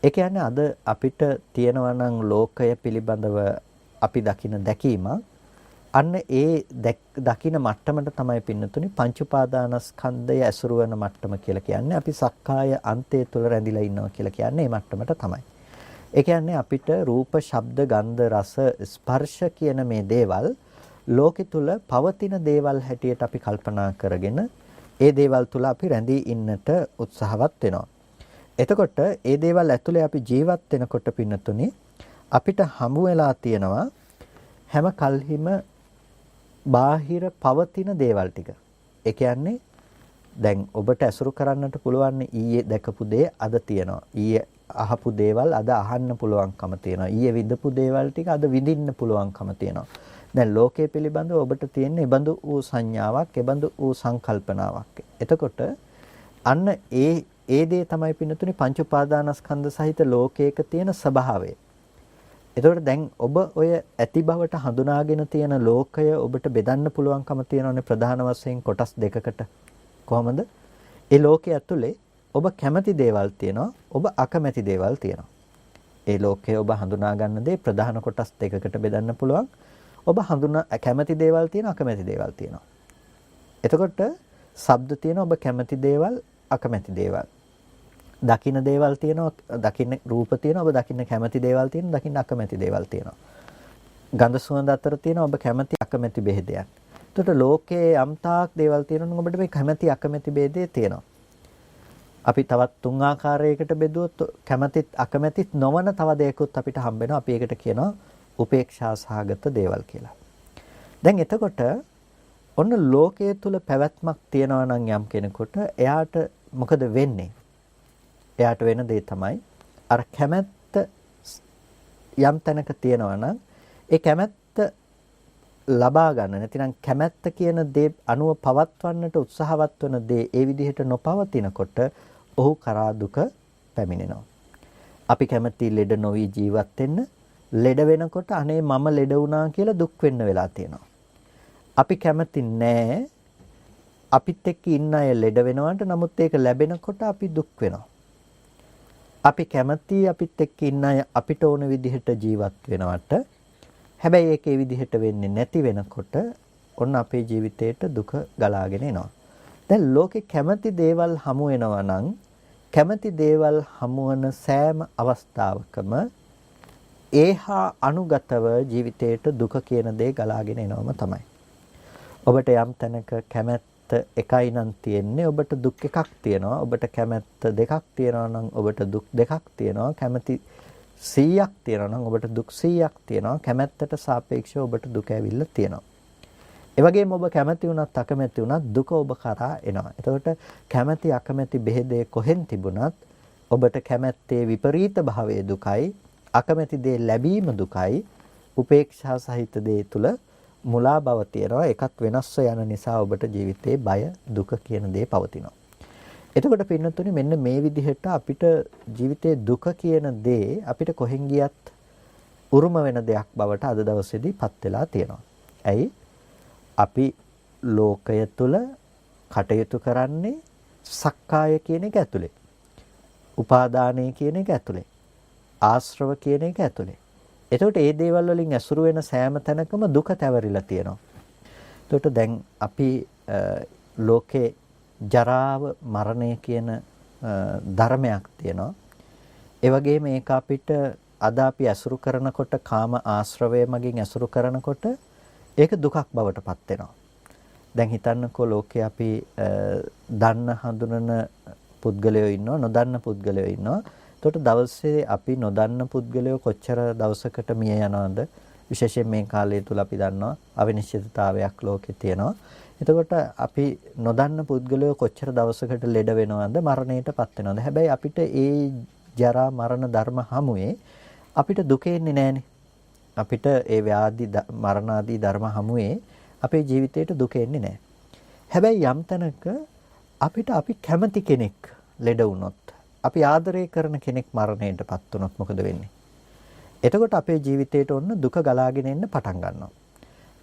ඒ කියන්නේ අද අපිට තියෙනවා නම් ලෝකය පිළිබඳව අපි දකින දැකීම අන්න ඒ දකින මට්ටමට තමයි පින්නතුනි පංච උපාදානස්කන්ධය ඇසුරු වෙන මට්ටම කියලා කියන්නේ. අපි සක්කාය අන්තය තුල රැඳිලා ඉන්නවා කියලා කියන්නේ මේ මට්ටමට තමයි. ඒ කියන්නේ අපිට රූප, ශබ්ද, ගන්ධ, රස, ස්පර්ශ කියන මේ දේවල් ලෝකෙ තුල පවතින දේවල් හැටියට අපි කල්පනා කරගෙන ඒ දේවල් තුල අපි රැඳී ඉන්නට උත්සාහවත් වෙනවා. එතකොට ඒ දේවල් ඇතුලේ අපි ජීවත් වෙනකොට පින්නතුනි අපිට හමු වෙලා තියෙනවා හැම කල්හිම බාහිර පවතින දේවල් ටික. ඒ කියන්නේ දැන් ඔබට ඇසුරු කරන්නට පුළුවන් ඊයේ දැකපු දේ අද තියෙනවා. ඊයේ අහපු දේවල් අද අහන්න පුළුවන්කම තියෙනවා. ඊයේ විඳපු දේවල් ටික අද විඳින්න පුළුවන්කම තියෙනවා. දැන් ලෝකයේ පිළිබඳව ඔබට තියෙන ඒබඳු වූ සංඥාවක්, ඒබඳු වූ සංකල්පනාවක්. එතකොට අන්න ඒ දේ තමයි පින්නතුනේ පංච උපාදානස්කන්ධ සහිත ලෝකයක තියෙන ස්වභාවය. එතකොට දැන් ඔබ ඔය ඇති බවට හඳුනාගෙන තියෙන ලෝකය ඔබට බෙදන්න පුළුවන්කම තියෙනවානේ ප්‍රධාන වශයෙන් කොටස් දෙකකට. කොහොමද? ඒ ලෝකයේ ඇතුලේ ඔබ කැමති දේවල් තියෙනවා, ඔබ අකමැති දේවල් තියෙනවා. ඒ ලෝකයේ ඔබ හඳුනා ගන්න දේ ප්‍රධාන කොටස් දෙකකට බෙදන්න පුළුවන්. ඔබ කැමති දේවල් තියෙනවා, අකමැති දේවල් තියෙනවා. එතකොට ශබ්ද තියෙනවා, ඔබ කැමති දේවල්, අකමැති දේවල්. දකින්න දේවල් තියෙනවා, දකින්න රූප තියෙනවා, ඔබ දකින්න කැමති දේවල් තියෙනවා, දකින්න අකමැති දේවල් තියෙනවා. ගන්ධ සුවඳ අතර තියෙනවා, ඔබ කැමති අකමැති බෙහෙදයක්. එතකොට ලෝකයේ යම්තාක් දේවල් තියෙනවා, ඔබට මේ කැමති අකමැති බෙහෙදේ තියෙනවා. අපි තවත් තුන් ආකාරයකට බෙදුවොත් කැමතිත් අකමැතිත් නොවන තව දෙයක්ත් අපිට හම්බ වෙනවා. අපි ඒකට කියනවා උපේක්ෂා සහගත දේවල් කියලා. දැන් එතකොට ඔන්න ලෝකයේ තුල පැවැත්මක් තියෙනවා නම් යම් කෙනෙකුට එයාට මොකද වෙන්නේ? එයාට වෙන දේ තමයි අර කැමැත්ත යම් තැනක තියෙනවා නම් ඒ කැමැත්ත ලබා ගන්න නැතිනම් කැමැත්ත කියන දේ අනුව පවත්වන්නට උත්සාහවත් වන දේ ඒ විදිහට නොපවතිනකොට ඔහු කරා දුක පැමිණෙනවා. අපි කැමැති ලෙඩ නොවි ජීවත් වෙන්න, ලෙඩ වෙනකොට අනේ මම ලෙඩ වුණා කියලා දුක් වෙන්න වෙලා තියෙනවා. අපි කැමැති නෑ අපිත් එක්ක ඉන්න අය ලෙඩ වෙනවට, නමුත් ඒක ලැබෙනකොට අපි දුක් වෙනවා. අපි කැමති අපිත් එක්ක ඉන්න අය අපිට ඕන විදිහට ජීවත් වෙනවට, හැබැයි ඒක ඒ විදිහට වෙන්නේ නැති වෙනකොට ඔන්න අපේ ජීවිතේට දුක ගලාගෙන එනවා. දැන් ලෝකේ කැමති දේවල් හමු වෙනවා නම් කැමති දේවල් හමු වන සෑම අවස්ථාවකම ඒහා අනුගතව ජීවිතේට දුක කියන දේ ගලාගෙන එනවම තමයි. ඔබට යම් තැනක කැමැත්ත එකයි නම් තියෙන්නේ, ඔබට දුක් එකක් තියෙනවා. ඔබට කැමැත්ත දෙකක් තියෙනවා නම් ඔබට දුක් දෙකක් තියෙනවා. කැමැති 100ක් තියෙනවා නම් ඔබට දුක් 100ක් තියෙනවා. කැමැත්තට සාපේක්ෂව ඔබට දුක ඇවිල්ලා තියෙනවා. ඒ වගේම ඔබ කැමති වුණත් අකමැති වුණත් දුක ඔබ කරා එනවා. එතකොට කැමැති අකමැති බෙහෙදේ කොහෙන් තිබුණත් ඔබට කැමැත්තේ විපරීත භාවයේ දුකයි, අකමැති දේ ලැබීම දුකයි, උපේක්ෂා සහිත දේ තුල මුලා බව තියෙනවා. ඒකත් වෙනස්ව යන නිසා ඔබට ජීවිතේ බය දුක කියන දේ පවතිනවා. එතකොට පින්නතුනි මෙන්න මේ විදිහට අපිට ජීවිතේ දුක කියන දේ අපිට කොහෙන් ගියත් උරුම වෙන දෙයක් බවට අද දවසේදී පත් වෙලා තියෙනවා. ඇයි? අපි ලෝකය තුල කටයුතු කරන්නේ සක්කාය කියන එක ඇතුලේ. උපාදානය කියන එක ඇතුලේ. ආශ්‍රව කියන එක ඇතුලේ. එතකොට මේ දේවල් වලින් ඇසුරු වෙන සෑම තැනකම දුක තැවරිලා තියෙනවා. එතකොට දැන් අපි ලෝකේ ජරාව මරණය කියන ධර්මයක් තියෙනවා. ඒ වගේම මේක අපිට අද අපි ඇසුරු කරනකොට කාම ආශ්‍රවය මගින් ඇසුරු කරනකොට ඒක දුකක් බවට පත් වෙනවා. දැන් හිතන්නකෝ ලෝකේ අපි දන්න හඳුනන පුද්ගලයෝ ඉන්නවා, නොදන්න පුද්ගලයෝ ඉන්නවා. එතකොට දවසේ අපි නොදන්න පුද්ගලයෝ කොච්චර දවසකට මිය යනවද? විශේෂයෙන් මේ කාලය තුල අපි දන්නවා අවිනිශ්චිතතාවයක් ලෝකේ තියෙනවා. එතකොට අපි නොදන්න පුද්ගලයෝ කොච්චර දවසකට ලෙඩ වෙනවද, මරණයටපත් වෙනවද? හැබැයි අපිට ඒ ජරා මරණ ධර්ම හමුවේ අපිට දුක එන්නේ නැහනේ. අපිට ඒ ව්‍යාධි මරණ ආදී ධර්ම හමුවේ අපේ ජීවිතේට දුක එන්නේ නැහැ. හැබැයි යම් තැනක අපිට අපි කැමති කෙනෙක් ලෙඩ වුණොත්, අපි ආදරය කරන කෙනෙක් මරණයටපත් වුණොත් මොකද වෙන්නේ? එතකොට අපේ ජීවිතේට ඔන්න දුක ගලාගෙන එන්න පටන් ගන්නවා.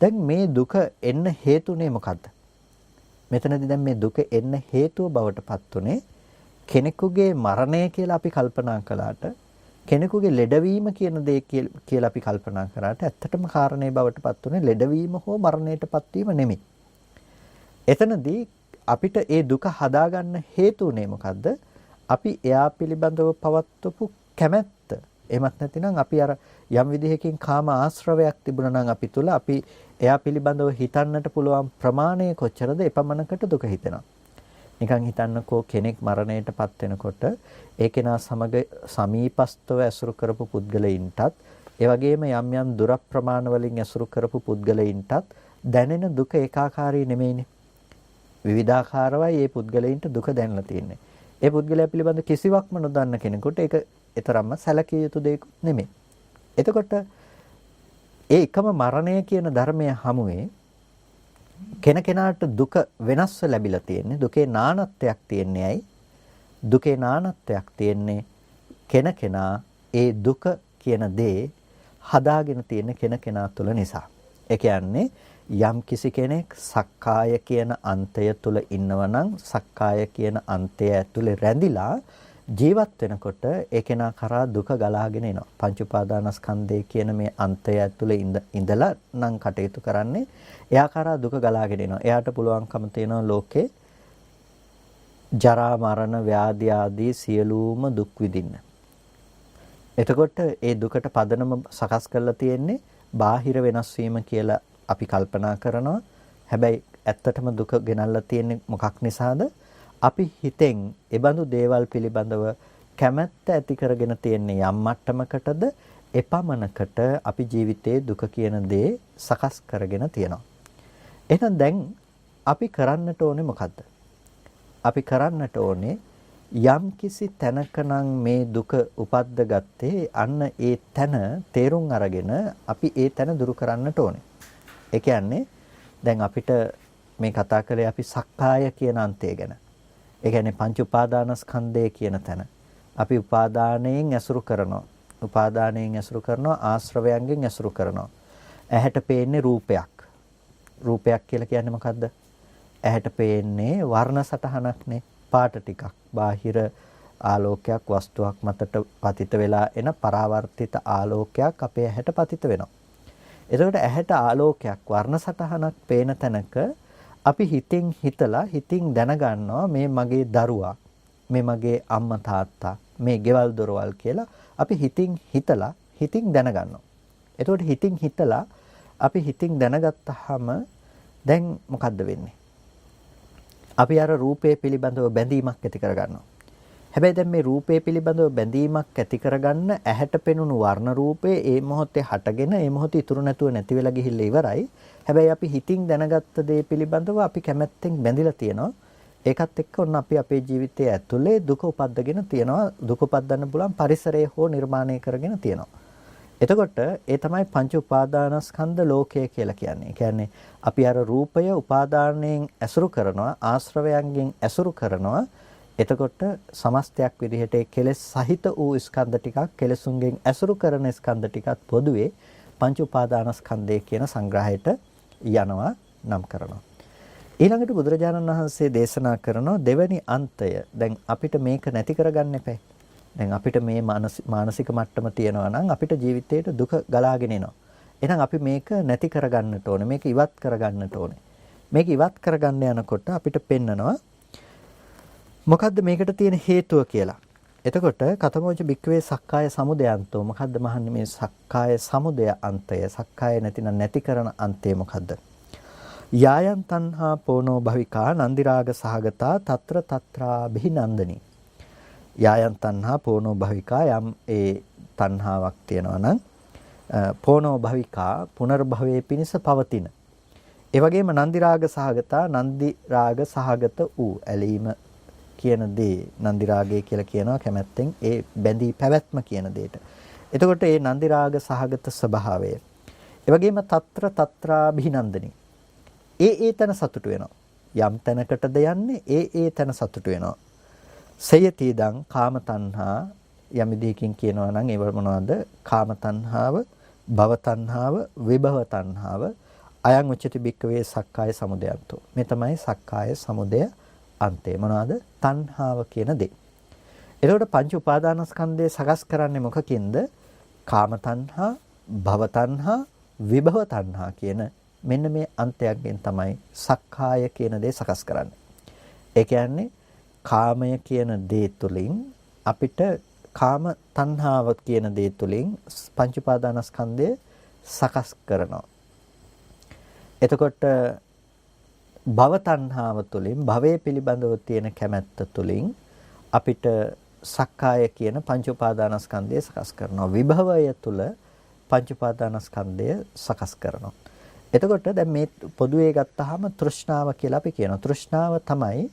දැන් මේ දුක එන්න හේතුනේ මොකද්ද? මෙතනදී දැන් මේ දුක එන්න හේතුව බවට පත් උනේ කෙනෙකුගේ මරණය කියලා අපි කල්පනා කළාට, කෙනෙකුගේ ලෙඩවීම කියන දේ කියලා අපි කල්පනා කරාට ඇත්තටම කාරණේ බවට පත් උනේ ලෙඩවීම හෝ මරණයටපත් වීම නෙමෙයි. එතනදී අපිට ඒ දුක හදාගන්න හේතු උනේ මොකද්ද? අපි එයා පිළිබඳව පවත්වපු කැමැත්ත. එහෙමත් නැතිනම් අපි අර යම් විදිහකින් කාම ආශ්‍රවයක් තිබුණා නම් අපි තුල අපි එයා පිළිබඳව හිතන්නට පුළුවන් ප්‍රමාණය කොච්චරද එපමණකට දුක හිතෙනවා. නිකන් හිතන්නකෝ කෙනෙක් මරණයටපත් වෙනකොට ඒ කෙනා සමග සමීපස්තව ඇසුරු කරපු පුද්ගලයින්ටත් ඒ වගේම යම් යම් දුර ප්‍රමාණ වලින් ඇසුරු කරපු පුද්ගලයින්ටත් දැනෙන දුක ඒකාකාරී නෙමෙයිනේ. විවිධාකාරවයි මේ පුද්ගලයින්ට දුක දැනලා තියෙන්නේ. ඒ පුද්ගලයා පිළිබඳ කිසිවක්ම නොදන්න කෙනෙකුට ඒක ඊතරම්ම සැලකිය යුතු දෙයක් නෙමෙයි. එතකොට ඒ එකම මරණය කියන ධර්මය හමුවේ කෙනකෙනාට දුක වෙනස්ව ලැබිලා තියෙන්නේ. දුකේ නානත්වයක් තියෙන්නේ ඇයි? දුකේ නානත්වයක් තියෙන්නේ කෙනකෙනා ඒ දුක කියන දේ හදාගෙන තියෙන කෙනකෙනා තුල නිසා. ඒ කියන්නේ යම් කිසි කෙනෙක් සක්කාය කියන අන්තය තුල ඉන්නවනම් සක්කාය කියන අන්තය ඇතුලේ රැඳිලා ජීවත් වෙනකොට ඒ කෙනා කරා දුක ගලාගෙන එනවා. පංච උපාදානස්කන්ධය කියන මේ අන්තය ඇතුලේ ඉඳලා නම් කටයුතු කරන්නේ එයා කරා දුක ගලාගෙන එනවා. එයාට පුළුවන්කම තියෙනවා ලෝකේ ජරා මරණ ව්‍යාධි ආදී සියලුම දුක් විඳින්න. එතකොට ඒ දුකට පදනම සකස් කරලා තියෙන්නේ බාහිර වෙනස් වීම කියලා අපි කල්පනා කරනවා. හැබැයි ඇත්තටම දුක ගෙනල්ලා තියෙන්නේ මොකක් නිසාද? අපි හිතෙන් ඒබඳු දේවල් පිළිබඳව කැමැත්ත ඇති කරගෙන තියෙන්නේ යම් මට්ටමකටද එපමණකට අපි ජීවිතයේ දුක කියන දේ සකස් කරගෙන තියෙනවා. එහෙනම් දැන් අපි කරන්නට ඕනේ මොකද්ද? අපි කරන්නට ඕනේ යම් කිසි තැනකනම් මේ දුක උපද්ද ගත්තේ අන්න ඒ තැන තේරුම් අරගෙන අපි ඒ තැන දුරු කරන්නට ඕනේ. ඒ කියන්නේ දැන් අපිට මේ කතා කරේ අපි සක්කාය කියන අන්තය ගැන. ඒ කියන්නේ පංච උපාදානස්කන්ධය කියන තැන. අපි උපාදානයෙන් ඇසුරු කරනවා. උපාදානයෙන් ඇසුරු කරනවා, ආශ්‍රවයන්ගෙන් ඇසුරු කරනවා. ඇහැට පේන්නේ රූපයක්. රූපයක් කියලා කියන්නේ මොකද්ද? ඇහැට පේන්නේ වර්ණ සටහනක්නේ, පාට ටිකක්. බාහිර ආලෝකයක් වස්තුවක් මතට පතිත වෙලා එන පරාවර්තිත ආලෝකයක් අපේ ඇහැට පතිත වෙනවා. එතකොට ඇහැට ආලෝකයක් වර්ණ සටහනක් පේන තැනක අපි හිතින් හිතලා හිතින් දැනගන්නවා මේ මගේ දරුවා, මේ මගේ අම්මා තාත්තා, මේ ගෙවල් දොරවල් කියලා අපි හිතින් හිතලා හිතින් දැනගන්නවා. එතකොට හිතින් හිතලා අපි හිතින් දැනගත්තාම දැන් මොකද්ද වෙන්නේ? අපි අර රූපේ පිළිබඳව බැඳීමක් ඇති කරගන්නවා. හැබැයි දැන් මේ රූපය පිළිබඳව බැඳීමක් ඇති කරගන්න ඇහැට පෙනුණු වර්ණ රූපේ ඒ මොහොතේ හටගෙන ඒ මොහොතේ ඉතුරු නැතුව නැති වෙලා ගිහිල්ලා ඉවරයි. හැබැයි අපි හිතින් දැනගත්ත දේ පිළිබඳව අපි කැමැත්තෙන් බැඳිලා තියෙනවා. ඒකත් එක්ක ඔන්න අපි අපේ ජීවිතයේ ඇතුලේ දුක උපද්දගෙන තියෙනවා. දුක උපද්දන්න පුළුවන් පරිසරය හෝ නිර්මාණය කරගෙන තියෙනවා. එතකොට ඒ තමයි පංච උපාදානස්කන්ධ ලෝකය කියලා කියන්නේ. ඒ කියන්නේ අපි අර රූපය උපාදානයෙන් ඇසුරු කරනවා, ආශ්‍රවයන්ගෙන් ඇසුරු කරනවා. එතකොට සමස්තයක් විදිහට කෙලෙස් සහිත වූ ස්කන්ධ ටිකක්, කෙලෙසුන්ගෙන් ඇසුරු කරන ස්කන්ධ ටිකක් පොදුවේ පංච උපාදානස්කන්ධය කියන සංග්‍රහයට යනවා නම් කරනවා. ඊළඟට බුදුරජාණන් වහන්සේ දේශනා කරන දෙවැනි අන්තය. දැන් අපිට මේක නැති කරගන්න එපා. දැන් අපිට මේ මානසික මට්ටම තියෙනවා නම් අපිට ජීවිතේට දුක ගලාගෙන එනවා. එහෙනම් අපි මේක නැති කරගන්නට ඕනේ. මේක ඉවත් කරගන්නට ඕනේ. මේක ඉවත් කරගන්න යනකොට අපිට පෙන්නනවා මොකද්ද මේකට තියෙන හේතුව කියලා. එතකොට කතමෝච බික්කවේ සක්කාය සමුදයන්තෝ. මොකද්ද මහන්නේ මේ සක්කාය සමුදය අන්තය? සක්කාය නැතිනම් නැති කරන අන්තය මොකද්ද? යායන් තණ්හා පෝනෝ භවිකා නන්දි රාග සහගතා తත්‍ර తත්‍රා බිහිනන්දනි. යායන් තණ්හා පෝනෝ භවිකා යම් ඒ තණ්හාවක් තියෙනවා නම් පෝනෝ භවිකා පුනර්භවයේ පිණිස පවතින. ඒ වගේම නන්දි රාග සහගතා නන්දි රාග සහගත වූ ඇලීම කියන දේ නන්දි රාගය කියලා කියනවා කැමැත්තෙන් ඒ බැඳී පැවැත්ම කියන දෙයට. එතකොට ඒ නන්දි රාග සහගත ස්වභාවය. ඒ වගේම తත්‍ර తත්‍රා බිහිනන්දනි. ඒ තැන සතුටු වෙනවා. යම් තැනකටද යන්නේ ඒ තැන සතුටු වෙනවා. සයති දං කාම තණ්හා යම් විදිහකින් කියනවා නම් ඒව මොනවද? කාම තණ්හාව, භව තණ්හාව, විභව තණ්හාව අයං උච්චති බික්කවේ සක්කාය සමුදයන්තෝ. මේ තමයි සක්කාය සමුදය අන්තය. මොනවද? තණ්හාව කියන දේ. එතකොට පංච උපාදානස්කන්ධය සකස් කරන්නේ මොකකින්ද? කාම තණ්හා, භව තණ්හා, විභව තණ්හා කියන මෙන්න මේ අන්තයන්ගෙන් තමයි සක්කාය කියන දේ සකස් කරන්නේ. ඒ කියන්නේ කාමය කියන දේ තුලින් අපිට කාම තණ්හාව කියන දේ තුලින් පංච උපාදානස්කන්ධය සකස් කරනවා. එතකොට භව තණ්හාව තුලින් භවයේ පිළිබඳව තියෙන කැමැත්ත තුලින් අපිට සක්කාය කියන පංච උපාදානස්කන්ධය සකස් කරනවා. විභවය තුල පංච උපාදානස්කන්ධය සකස් කරනවා. එතකොට දැන් මේ පොදුවේ ගත්තාම තෘෂ්ණාව කියලා අපි කියනවා. තෘෂ්ණාව තමයි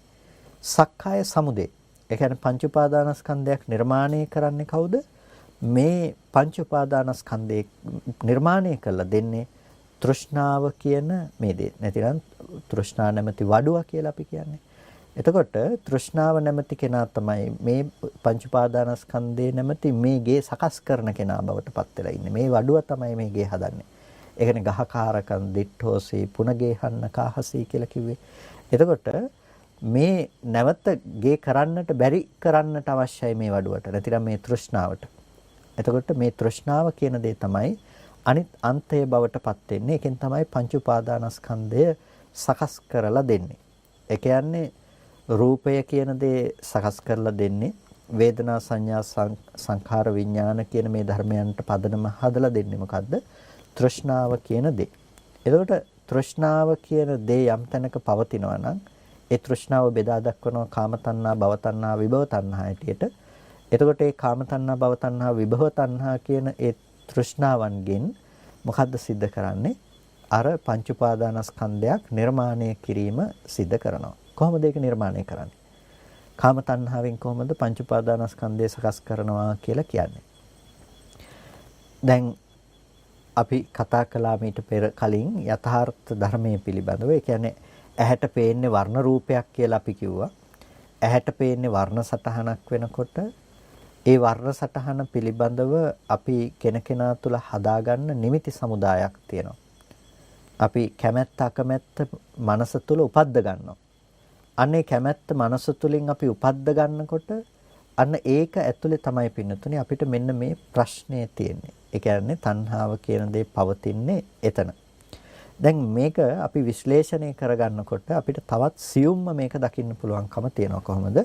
සක්කාය සමුදය. ඒ කියන්නේ පංච උපාදානස්කන්ධයක් නිර්මාණය කරන්නේ කවුද? මේ පංච උපාදානස්කන්ධේ නිර්මාණය කළා දෙන්නේ තෘෂ්ණාව කියන මේ දේ. නැතිනම් තෘෂ්ණා නැමැති වඩුව කියලා අපි කියන්නේ. එතකොට තෘෂ්ණාව නැමැති කෙනා තමයි මේ පංච උපාදානස්කන්ධේ නැමැති මේ ගේ සකස් කරන කෙනා බවට පත් වෙලා ඉන්නේ. මේ වඩුව තමයි මේ ගේ හදන්නේ. ඒ කියන්නේ ගහකාරකම් දිට්ඨෝසී පුනගේහන්න කාහසී කියලා කිව්වේ. එතකොට මේ නැවත ගේ කරන්නට බැරි කරන්නට අවශ්‍යයි මේ වඩුවට. නැතිනම් මේ තෘෂ්ණාවට. එතකොට මේ තෘෂ්ණාව කියන දේ තමයි අනිත් අන්තය බවට පත් වෙන්නේ. ඒකෙන් තමයි පංච උපාදානස්කන්ධය සකස් කරලා දෙන්නේ. ඒ කියන්නේ රූපය කියන දේ සකස් කරලා දෙන්නේ වේදනා සංඥා සංඛාර විඥාන කියන මේ ධර්මයන්ට පදනම හදලා දෙන්නේ මොකද්ද? තෘෂ්ණාව කියන දේ. එතකොට තෘෂ්ණාව කියන දේ යම් තැනක පවතිනවා නම් ඒ තෘෂ්ණාව බෙදා දක්වනවා කාම තණ්හා, භව තණ්හා, විභව තණ්හා හැටියට. එතකොට ඒ කාම තණ්හා, භව තණ්හා, විභව තණ්හා කියන ඒ තෘෂ්ණාවන්ගෙන් මොකද්ද සිද්ධ කරන්නේ? අර පංච උපාදානස්කන්ධයක් නිර්මාණය කිරීම සිද්ධ කරනවා. කොහොමද ඒක නිර්මාණය කරන්නේ? කාම තණ්හාවෙන් කොහොමද පංච උපාදානස්කන්ධය සකස් කරනවා කියලා කියන්නේ? දැන් අපි කතා කළා මීට පෙර කලින් යථාර්ථ ධර්මයේ පිළිබඳව. ඒ කියන්නේ ඇහැට පේන්නේ වර්ණ රූපයක් කියලා අපි කිව්වා. ඇහැට පේන්නේ වර්ණ සටහනක් වෙනකොට ඒ වර්ණ සටහන පිළිබඳව අපි කෙනකෙනා තුල හදාගන්න නිමිති සමුදායක් තියෙනවා. අපි කැමැත්ත අකමැත්ත මනස තුල උපද්ද ගන්නවා. අනේ කැමැත්ත මනස තුලින් අපි උපද්ද ගන්නකොට අන්න ඒක ඇතුලේ තමයි පින්නතුනේ අපිට මෙන්න මේ ප්‍රශ්නය තියෙන්නේ. ඒ කියන්නේ තණ්හාව කියන දේ පවතින්නේ එතන. දැන් මේක අපි විශ්ලේෂණය කරගන්නකොට අපිට තවත් සියුම්ම මේක දකින්න පුළුවන්කම තියෙනවා. කොහොමද?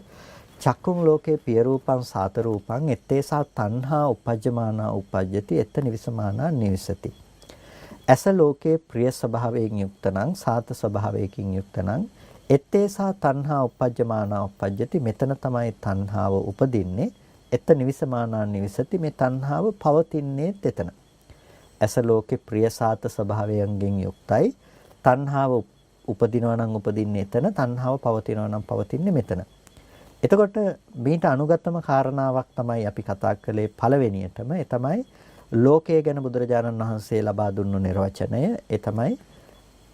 චක්කුම් ලෝකේ පිය රූපං සාත රූපං ettesa තණ්හා උපජ්ජමානා උපජ්ජති එත්ත නිවිසමානා නිවිසති. ඇස ලෝකේ ප්‍රිය ස්වභාවයෙන් යුක්ත නම් සාත ස්වභාවයකින් යුක්ත නම් එත්තේසා තණ්හා උපජ්ජමානා උපජ්ජති. මෙතන තමයි තණ්හාව උපදින්නේ. එත නිවිසමානා නිවිසති. මේ තණ්හාව පවතින්නේ එතන. ඇස ලෝකේ ප්‍රියසාත ස්වභාවයෙන් යුක්තයි. තණ්හාව උපදිනවා නම් උපදින්නේ එතන. තණ්හාව පවතිනවා නම් පවතින්නේ මෙතන. එතකොට මේට අනුගතම කාරණාවක් තමයි අපි කතා කළේ පළවෙනියටම. ඒ තමයි ලෝකය ගැන බුදුරජාණන් වහන්සේ ලබා දුන්නු නිර්වචනය. ඒ තමයි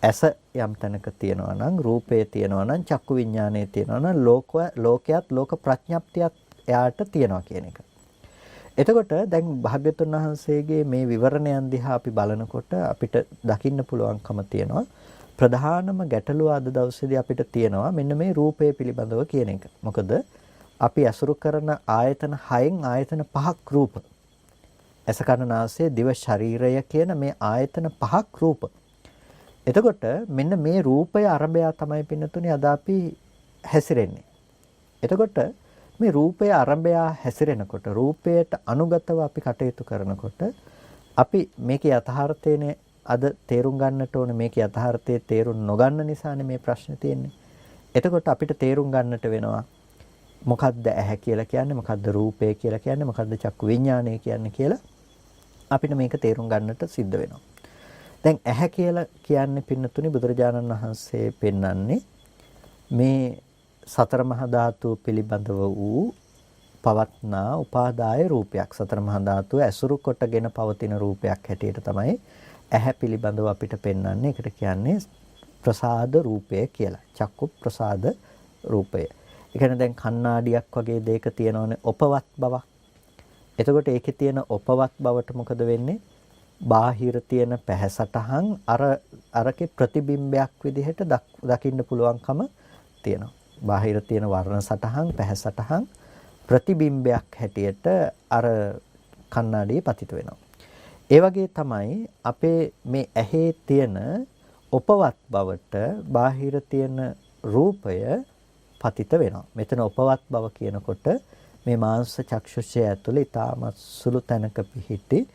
ඇස යම් තැනක තියෙනවා නම්, රූපය තියෙනවා නම්, චක්කු විඥානය තියෙනවා නම්, ලෝකයක් ලෝක ප්‍රඥප්තියක් එයාට තියෙනවා කියන එක. එතකොට දැන් භාග්‍යවතුන් වහන්සේගේ මේ විවරණයන් දිහා අපි බලනකොට අපිට දකින්න පුළුවන්කම තියෙනවා. ප්‍රධානම ගැටලුව අද දවසේදී අපිට තියෙනවා මෙන්න මේ රූපය පිළිබඳව කියන එක. මොකද අපි අසුරු කරන ආයතන 6න් ආයතන 5ක් රූප. ඇස කන නාසය දිව ශරීරය කියන මේ ආයතන 5ක් රූප. එතකොට මෙන්න මේ රූපය අරබය තමයි පින්නතුනේ අද අපි හැසිරෙන්නේ. එතකොට මේ රූපය අරබය හැසිරෙනකොට රූපයට අනුගතව අපි කටයුතු කරනකොට අපි මේකේ යථාර්ථයනේ අද තේරුම් ගන්නට ඕනේ. මේකේ යථාර්ථයේ තේරුම් නොගන්න නිසානේ මේ ප්‍රශ්නේ තියෙන්නේ. එතකොට අපිට තේරුම් ගන්නට වෙනවා මොකද්ද ඇහැ කියලා කියන්නේ, මොකද්ද රූපය කියලා කියන්නේ, මොකද්ද චක්කු විඥානය කියන්නේ කියලා අපිට මේක තේරුම් ගන්නට සිද්ධ වෙනවා. දැන් ඇහැ කියලා කියන්නේ පින්නතුනි බුදුරජාණන් වහන්සේ පෙන්වන්නේ මේ සතර මහා ධාතු පිළිබඳව වූ පවත්නා උපාදාය රූපයක්. සතර මහා ධාතුව ඇසුරු කොටගෙන පවතින රූපයක් හැටියට තමයි ඇහැ පිළිබඳව අපිට පෙන්වන්නේ. ඒකට කියන්නේ ප්‍රසාද රූපය කියලා. චක්කු ප්‍රසාද රූපය. ඒ කියන්නේ දැන් කණ්ණාඩියක් වගේ දෙයක තියෙනවනේ උපවත් බවක්. එතකොට ඒකේ තියෙන උපවත් බවට මොකද වෙන්නේ? බාහිර තියෙන පැහැසටහන් අරකේ ප්‍රතිබිම්බයක් විදිහට දකින්න පුළුවන්කම තියෙනවා. බාහිර තියෙන වර්ණ සටහන් පැහැසටහන් ප්‍රතිබිම්බයක් හැටියට අර කණ්ණාඩියේ පතිත වෙනවා. ඒ වගේ තමයි අපේ මේ ඇහි තියෙන උපවත් බවට බාහිර තියෙන රූපය පතිත වෙනවා. මෙතන උපවත් බව කියනකොට මේ මාංශ චක්ෂුෂය ඇතුළේ ඊටමත් සුළු තැනක පිහිටි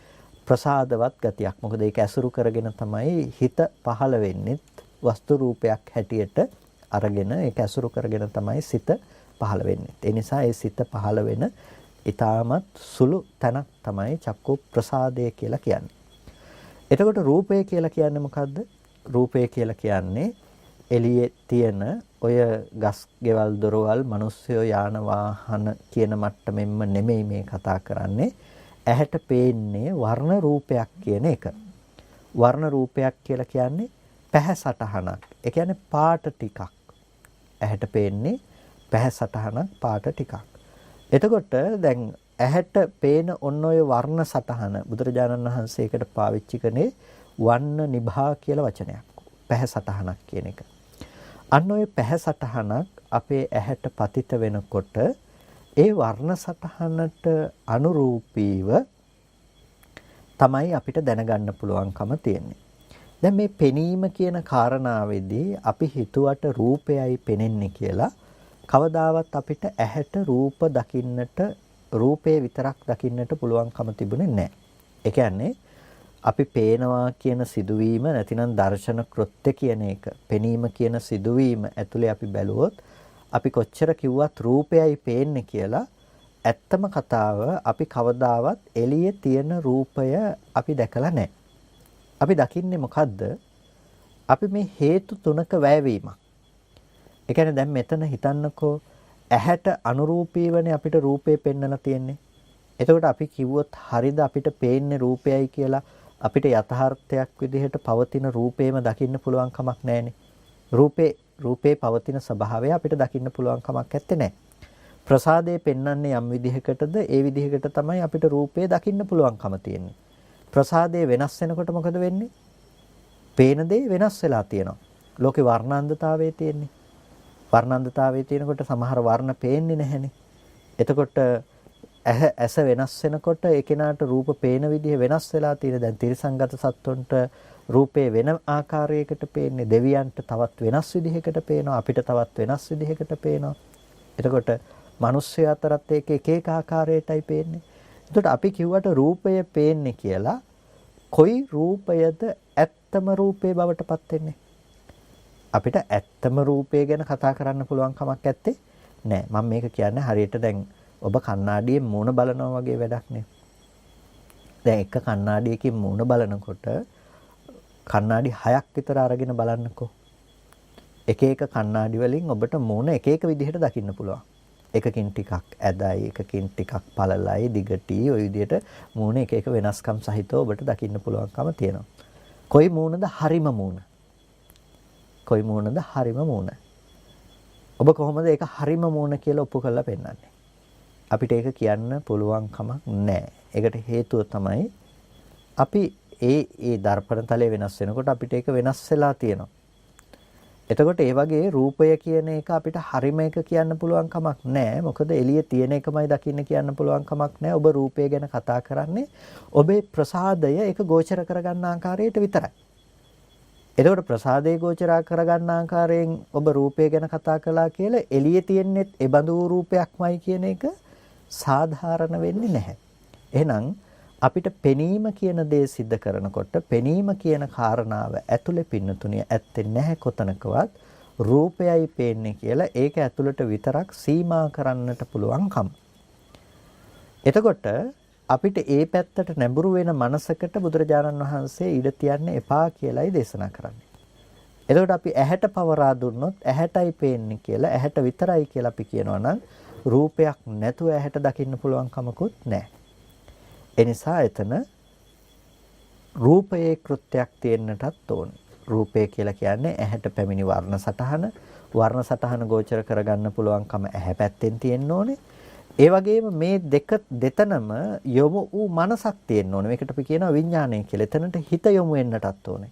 ප්‍රසාදවත් ගතියක්. මොකද ඒක ඇසුරු කරගෙන තමයි හිත පහළ වෙන්නේ. වස්තු රූපයක් හැටියට අරගෙන ඒක ඇසුරු කරගෙන තමයි සිත පහළ වෙන්නේ. ඒ නිසා ඒ සිත පහළ වෙන ඊටමත් සුළු තැනක් තමයි චක්කු ප්‍රසාදය කියලා කියන්නේ. එතකොට රූපය කියලා කියන්නේ මොකද්ද? රූපය කියලා කියන්නේ එළියේ තියෙන ඔය ගස්, ගෙවල්, දොරවල්, මිනිස්සු, යාන වාහන කියන මට්ටමෙන්ම නෙමෙයි මේ කතා කරන්නේ. ඇහැට පේන්නේ වර්ණ රූපයක් කියන එක. වර්ණ රූපයක් කියලා කියන්නේ පැහැසටහනක්. ඒ කියන්නේ පාට ටිකක්. ඇහැට පේන්නේ පැහැසටහනක්, පාට ටිකක්. එතකොට දැන් ඇහැට පේන ඔන්න ඔය වර්ණ සටහන බුදුරජාණන් වහන්සේකට පාවිච්චි කරන්නේ වන්න නිභා කියලා වචනයක්. පැහැසටහනක් කියන එක. අන්න ඔය පැහැසටහනක් අපේ ඇහැට පතිත වෙනකොට ඒ වර්ණ සටහනට අනුරූපීව තමයි අපිට දැනගන්න පුළුවන්කම තියෙන්නේ. දැන් මේ පෙනීම කියන කාරණාවේදී අපි හිතුවට රූපයයි පෙනෙන්නේ කියලා කවදාවත් අපිට ඇහැට රූප දකින්නට, රූපේ විතරක් දකින්නට පුළුවන්කම තිබුණේ නැහැ. ඒ කියන්නේ අපි පේනවා කියන සිදුවීම නැතිනම් දර්ශන කෘත්‍ය කියන එක, පෙනීම කියන සිදුවීම ඇතුලේ අපි බැලුවොත් අපි කොච්චර කිව්වත් රූපයයි පේන්නේ කියලා ඇත්තම කතාව අපි කවදාවත් එළියේ තියෙන රූපය අපි දැකලා නැහැ. අපි දකින්නේ මොකද්ද? අපි මේ හේතු තුනක වැයවීමක්. ඒ කියන්නේ දැන් මෙතන හිතන්නකෝ ඇහැට අනුරූපීවනේ අපිට රූපේ පෙන්වලා තියෙන්නේ. එතකොට අපි කිව්වොත් හරිද අපිට පේන්නේ රූපයයි කියලා අපිට යථාර්ථයක් විදිහට පවතින රූපේම දකින්න පුළුවන් කමක් නැහැනේ. රූපේ පවතින ස්වභාවය අපිට දකින්න පුළුවන් කමක් නැත්තේ නෑ. ප්‍රසාදේ පෙන්වන්නේ යම් විදිහකටද ඒ විදිහකට තමයි අපිට රූපේ දකින්න පුළුවන්කම තියෙන්නේ. ප්‍රසාදේ වෙනස් වෙනකොට මොකද වෙන්නේ? පේන දේ වෙනස් වෙලා තියෙනවා. ලෝකේ වර්ණාන්දතාවයේ තියෙන්නේ. වර්ණාන්දතාවයේ තියෙනකොට සමහර වර්ණ පේන්නේ නැහැනේ. එතකොට ඇස වෙනස් වෙනකොට ඒ කෙනාට රූප පේන විදිහ වෙනස් වෙලා තියෙන. දැන් තිරිසංගත සත්තුන්ට රූපේ වෙන ආකාරයකට පේන්නේ, දෙවියන්ට තවත් වෙනස් විදිහකට පේනවා, අපිට තවත් වෙනස් විදිහකට පේනවා. එතකොට මිනිස්සු අතරත් එක එක ආකාරයටයි පේන්නේ. එතකොට අපි කිව්වට රූපය පේන්නේ කියලා කොයි රූපයද ඇත්තම රූපේ බවට පත් වෙන්නේ? අපිට ඇත්තම රූපය ගැන කතා කරන්න පුළුවන් කමක් නැත්තේ නෑ. මම මේක කියන්නේ හරියට දැන් ඔබ කණ්ණාඩියේ මූණ බලනවා වගේ වැඩක් නේ. දැන් එක කණ්ණාඩියකින් මූණ බලනකොට කණ්ණාඩි 6ක් විතර අරගෙන බලන්නකෝ. එක එක කණ්ණාඩි වලින් ඔබට මූණ එක එක විදිහට දකින්න පුළුවන්. එකකින් ටිකක් ඇදයි, එකකින් ටිකක් පළලයි, දිගටි, ওই විදිහට මූණ එක එක වෙනස්කම් සහිතව ඔබට දකින්න පුළුවන්කම තියෙනවා. කොයි මූණද හරිම මූණ? කොයි මූණද හරිම මූණ? ඔබ කොහොමද ඒක හරිම මූණ කියලා ඔප්පු කරලා පෙන්නන්නේ? අපිට ඒක කියන්න පුළුවන් කමක් නැහැ. ඒකට හේතුව තමයි අපි ඒ දර්පණ තලය වෙනස් වෙනකොට අපිට ඒක වෙනස් වෙලා තියෙනවා. එතකොට ඒ වගේ රූපය කියන එක අපිට හරිම එක කියන්න පුළුවන් කමක් නැහැ. මොකද එළියේ තියෙන එකමයි දකින්න කියන්න පුළුවන් කමක් නැහැ. ඔබ රූපය ගැන කතා කරන්නේ ඔබේ ප්‍රසාදය ඒක ගෝචර කරගන්න ආකාරයට විතරයි. එතකොට ප්‍රසාදේ ගෝචර කරගන්න ආකාරයෙන් ඔබ රූපය ගැන කතා කළා කියලා එළියේ තියෙන්නේ ඒ බඳු රූපයක්මයි කියන එක සාධාරණ වෙන්නේ නැහැ. එහෙනම් අපිට පෙනීම කියන දේ सिद्ध කරනකොට පෙනීම කියන කාරණාව ඇතුලේ පින්නතුණිය ඇත්තේ නැහැ කොතනකවත් රූපයයි පේන්නේ කියලා ඒක ඇතුළට විතරක් සීමා කරන්නට පුළුවන්කම. එතකොට අපිට ඒ පැත්තට නැඹුරු වෙන මනසකට බුදුරජාණන් වහන්සේ ඉඩ තියන්න එපා කියලායි දේශනා කරන්නේ. එතකොට අපි ඇහැට පවරා දුන්නොත් ඇහැටයි පේන්නේ කියලා ඇහැට විතරයි කියලා අපි කියනවා නම් රූපයක් නැතුව ඇහැට දකින්න පුළුවන් කමකුත් නැහැ. එනිසා එතන රූපයේ කෘත්‍යයක් තියෙන්නටත් ඕන. රූපය කියලා කියන්නේ ඇහැට පැමිණි වර්ණ සටහන. වර්ණ සටහන ගෝචර කරගන්න පුළුවන්කම ඇහැ පැත්තෙන් තියෙන්න ඕනේ. ඒ වගේම මේ දෙතනම යොමු වූ මනසක් තියෙන්න ඕනේ. මේකට අපි කියනවා විඥානය කියලා. එතනට හිත යොමු වෙන්නටත් ඕනේ.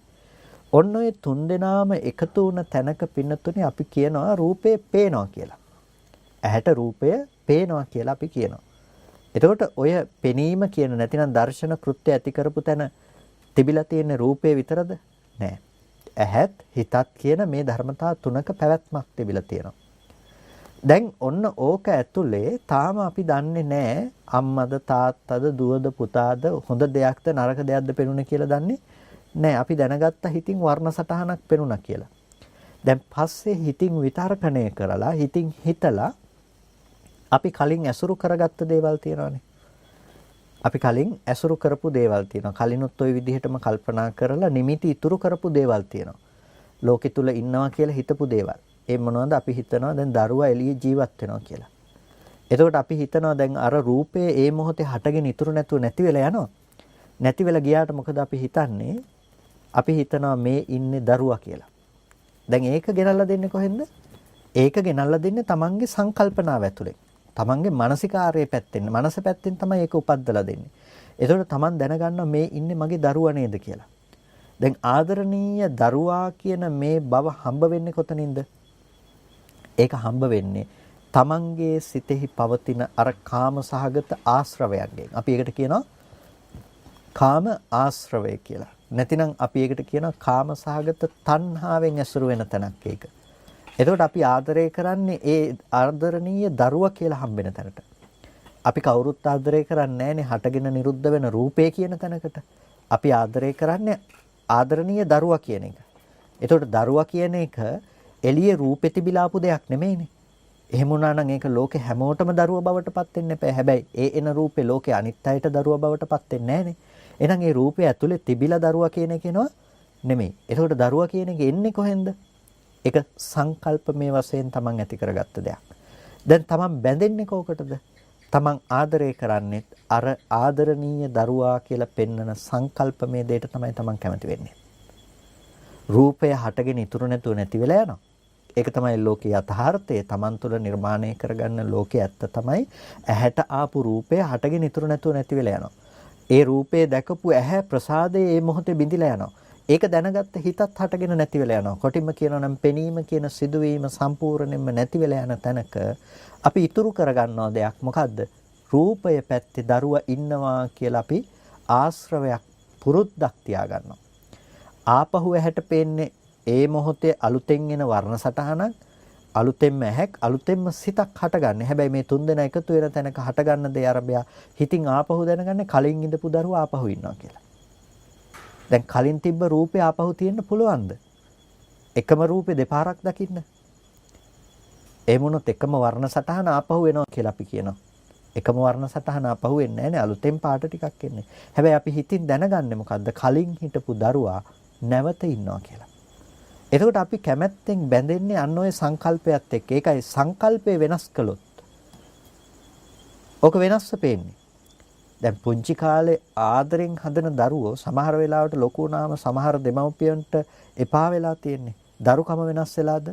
ඔන්න ඔය තුන් දෙනාම එකතු වුණ තැනක පින්නතුනේ අපි කියනවා රූපේ පේනවා කියලා. ඇහැට රූපය පේනවා කියලා අපි කියනවා. එතකොට ඔය පෙනීම කියන නැතිනම් දර්ශන කෘත්‍ය ඇති කරපු තැන තිබිලා තියෙන රූපේ විතරද? නෑ. ඇහත් හිතත් කියන මේ ධර්මතා තුනක පැවැත්මක් තිබිලා තියෙනවා. දැන් ඔන්න ඕක ඇතුලේ තාම අපි දන්නේ නෑ අම්මද තාත්තද දුවද පුතාද හොඳ දෙයක්ද නරක දෙයක්ද පෙනුනේ කියලා දන්නේ නෑ. අපි දැනගත්ත හිතින් වර්ණ සටහනක් පෙනුණා කියලා. දැන් පස්සේ හිතින් විතර්කණය කරලා හිතින් හිතලා අපි කලින් ඇසුරු කරගත්ත දේවල් තියෙනවානේ. අපි කලින් ඇසුරු කරපු දේවල් තියෙනවා. කලිනුත් ওই විදිහටම කල්පනා කරලා නිමිති ඉතුරු කරපු දේවල් තියෙනවා. ලෝකෙ තුල ඉන්නවා කියලා හිතපු දේවල්. ඒ මොනවද? අපි හිතනවා දැන් දරුවා එළියේ ජීවත් වෙනවා කියලා. එතකොට අපි හිතනවා දැන් අර රූපය ඒ මොහොතේ හටගෙන ඉතුරු නැතුව නැති වෙලා යනවා. නැති වෙලා ගියාට මොකද අපි හිතන්නේ? අපි හිතනවා මේ ඉන්නේ දරුවා කියලා. දැන් ඒක ගෙනල්ලා දෙන්නේ කොහෙන්ද? ඒක ගෙනල්ලා දෙන්නේ තමන්ගේ සංකල්පනාව ඇතුලේ. තමන්ගේ මානසිකාරයේ පැත්තෙන් මනස පැත්තෙන් තමයි ඒක උපද්දලා දෙන්නේ. එතකොට තමන් දැනගන්නවා මේ ඉන්නේ මගේ දරුවා නේද කියලා. දැන් ආදරණීය දරුවා කියන මේ බව හම්බ වෙන්නේ කොතනින්ද? ඒක හම්බ වෙන්නේ තමන්ගේ සිතෙහි පවතින අර කාම සහගත ආශ්‍රවයන්ගෙන්. අපි ඒකට කියනවා කාම ආශ්‍රවය කියලා. නැතිනම් අපි ඒකට කියනවා කාම සහගත තණ්හාවෙන් ඇසුරු වෙන තැනක් ඒක. එතකොට අපි ආදරය කරන්නේ ඒ ආදරණීය දරුවා කියලා හම්බෙන තැනට. අපි කවුරුත් ආදරය කරන්නේ නැහැනේ හටගෙන නිරුද්ධ වෙන රූපේ කියන තැනකට. අපි ආදරය කරන්නේ ආදරණීය දරුවා කියන එක. එතකොට දරුවා කියන එක එළියේ රූපෙ තිබිලා ආපු දෙයක් නෙමෙයිනේ. එහෙම වුණා නම් ඒක ලෝකේ හැමෝටම දරුවා බවට පත් වෙන්න එපා. හැබැයි ඒ එන රූපේ ලෝකේ අනිත් අයට දරුවා බවට පත් වෙන්නේ නැහනේ. එහෙනම් ඒ රූපය ඇතුලේ තිබිලා දරුවා කියන එක එනවා නෙමෙයි. එතකොට දරුවා කියන එක එන්නේ කොහෙන්ද? ඒක සංකල්ප මේ වශයෙන් තමන් ඇති කරගත්ත දෙයක්. දැන් තමන් බැඳෙන්නේ කොකටද? තමන් ආදරය කරන්නේ අර ආදරණීය දරුවා කියලා පෙන්වන සංකල්පමේ දෙයට තමයි තමන් කැමති වෙන්නේ. රූපය හටගෙන ඉතුරු නැතුව නැති වෙලා යනවා. ඒක තමයි ලෝකේ යථාර්ථය. තමන් තුළ නිර්මාණය කරගන්න ලෝකයේ ඇත්ත තමයි ඇහැට ආපු රූපය හටගෙන ඉතුරු නැතුව නැති වෙලා යනවා. ඒ රූපේ දැකපු ඇහැ ප්‍රසාදයේ මේ මොහොතේ බිඳිලා යනවා. ඒක දැනගත්ත හිතත් හටගෙන නැති වෙලා යනවා. කොටින්ම කියනවා නම් පෙනීම කියන සිදුවීම සම්පූර්ණයෙන්ම නැති වෙලා යන තැනක අපි ඉතුරු කරගන්නවා දෙයක් මොකද්ද? රූපය පැත්තේ දරුවා ඉන්නවා කියලා අපි ආශ්‍රවයක් පුරුද්දක් තියාගන්නවා. ආපහු ඇහැට පේන්නේ ඒ මොහොතේ අලුතෙන් එන වර්ණ සටහනක්, අලුතෙන්ම ඇහැක්, අලුතෙන්ම සිතක් හටගන්නේ. හැබැයි මේ තුන් දෙනා එකතු වෙන තැනක හටගන්න දේ අරබයා හිතින් ආපහු දැනගන්නේ කලින් ඉඳපු දරුවා ආපහු ඉන්නවා කියලා. දැන් කලින් තිබ්බ රූපේ ආපහු තියෙන්න පුළුවන්ද? එකම රූපේ දෙපාරක් දකින්න. එහෙම වුණොත් එකම වර්ණ සටහන ආපහු වෙනවා කියලා අපි කියනවා. එකම වර්ණ සටහන ආපහු වෙන්නේ නැහැ නේ. අලුතෙන් පාට ටිකක් එන්නේ. හැබැයි අපි හිතින් දැනගන්නේ මොකද්ද? කලින් හිටපු දරුවා නැවත ඉන්නවා කියලා. එතකොට අපි කැමැත්තෙන් බැඳෙන්නේ අන්න ඔය සංකල්පයත් එක්ක. ඒකයි සංකල්පය වෙනස් කළොත්. ඔක වෙනස්ව පේන්නේ. දැන් පුංචි කාලේ ආදරෙන් හදන දරුවෝ සමහර වෙලාවට ලොකු වුණාම සමහර දෙමව්පියන්ට එපා වෙලා තියෙන්නේ. දරුකම වෙනස් වෙලාද?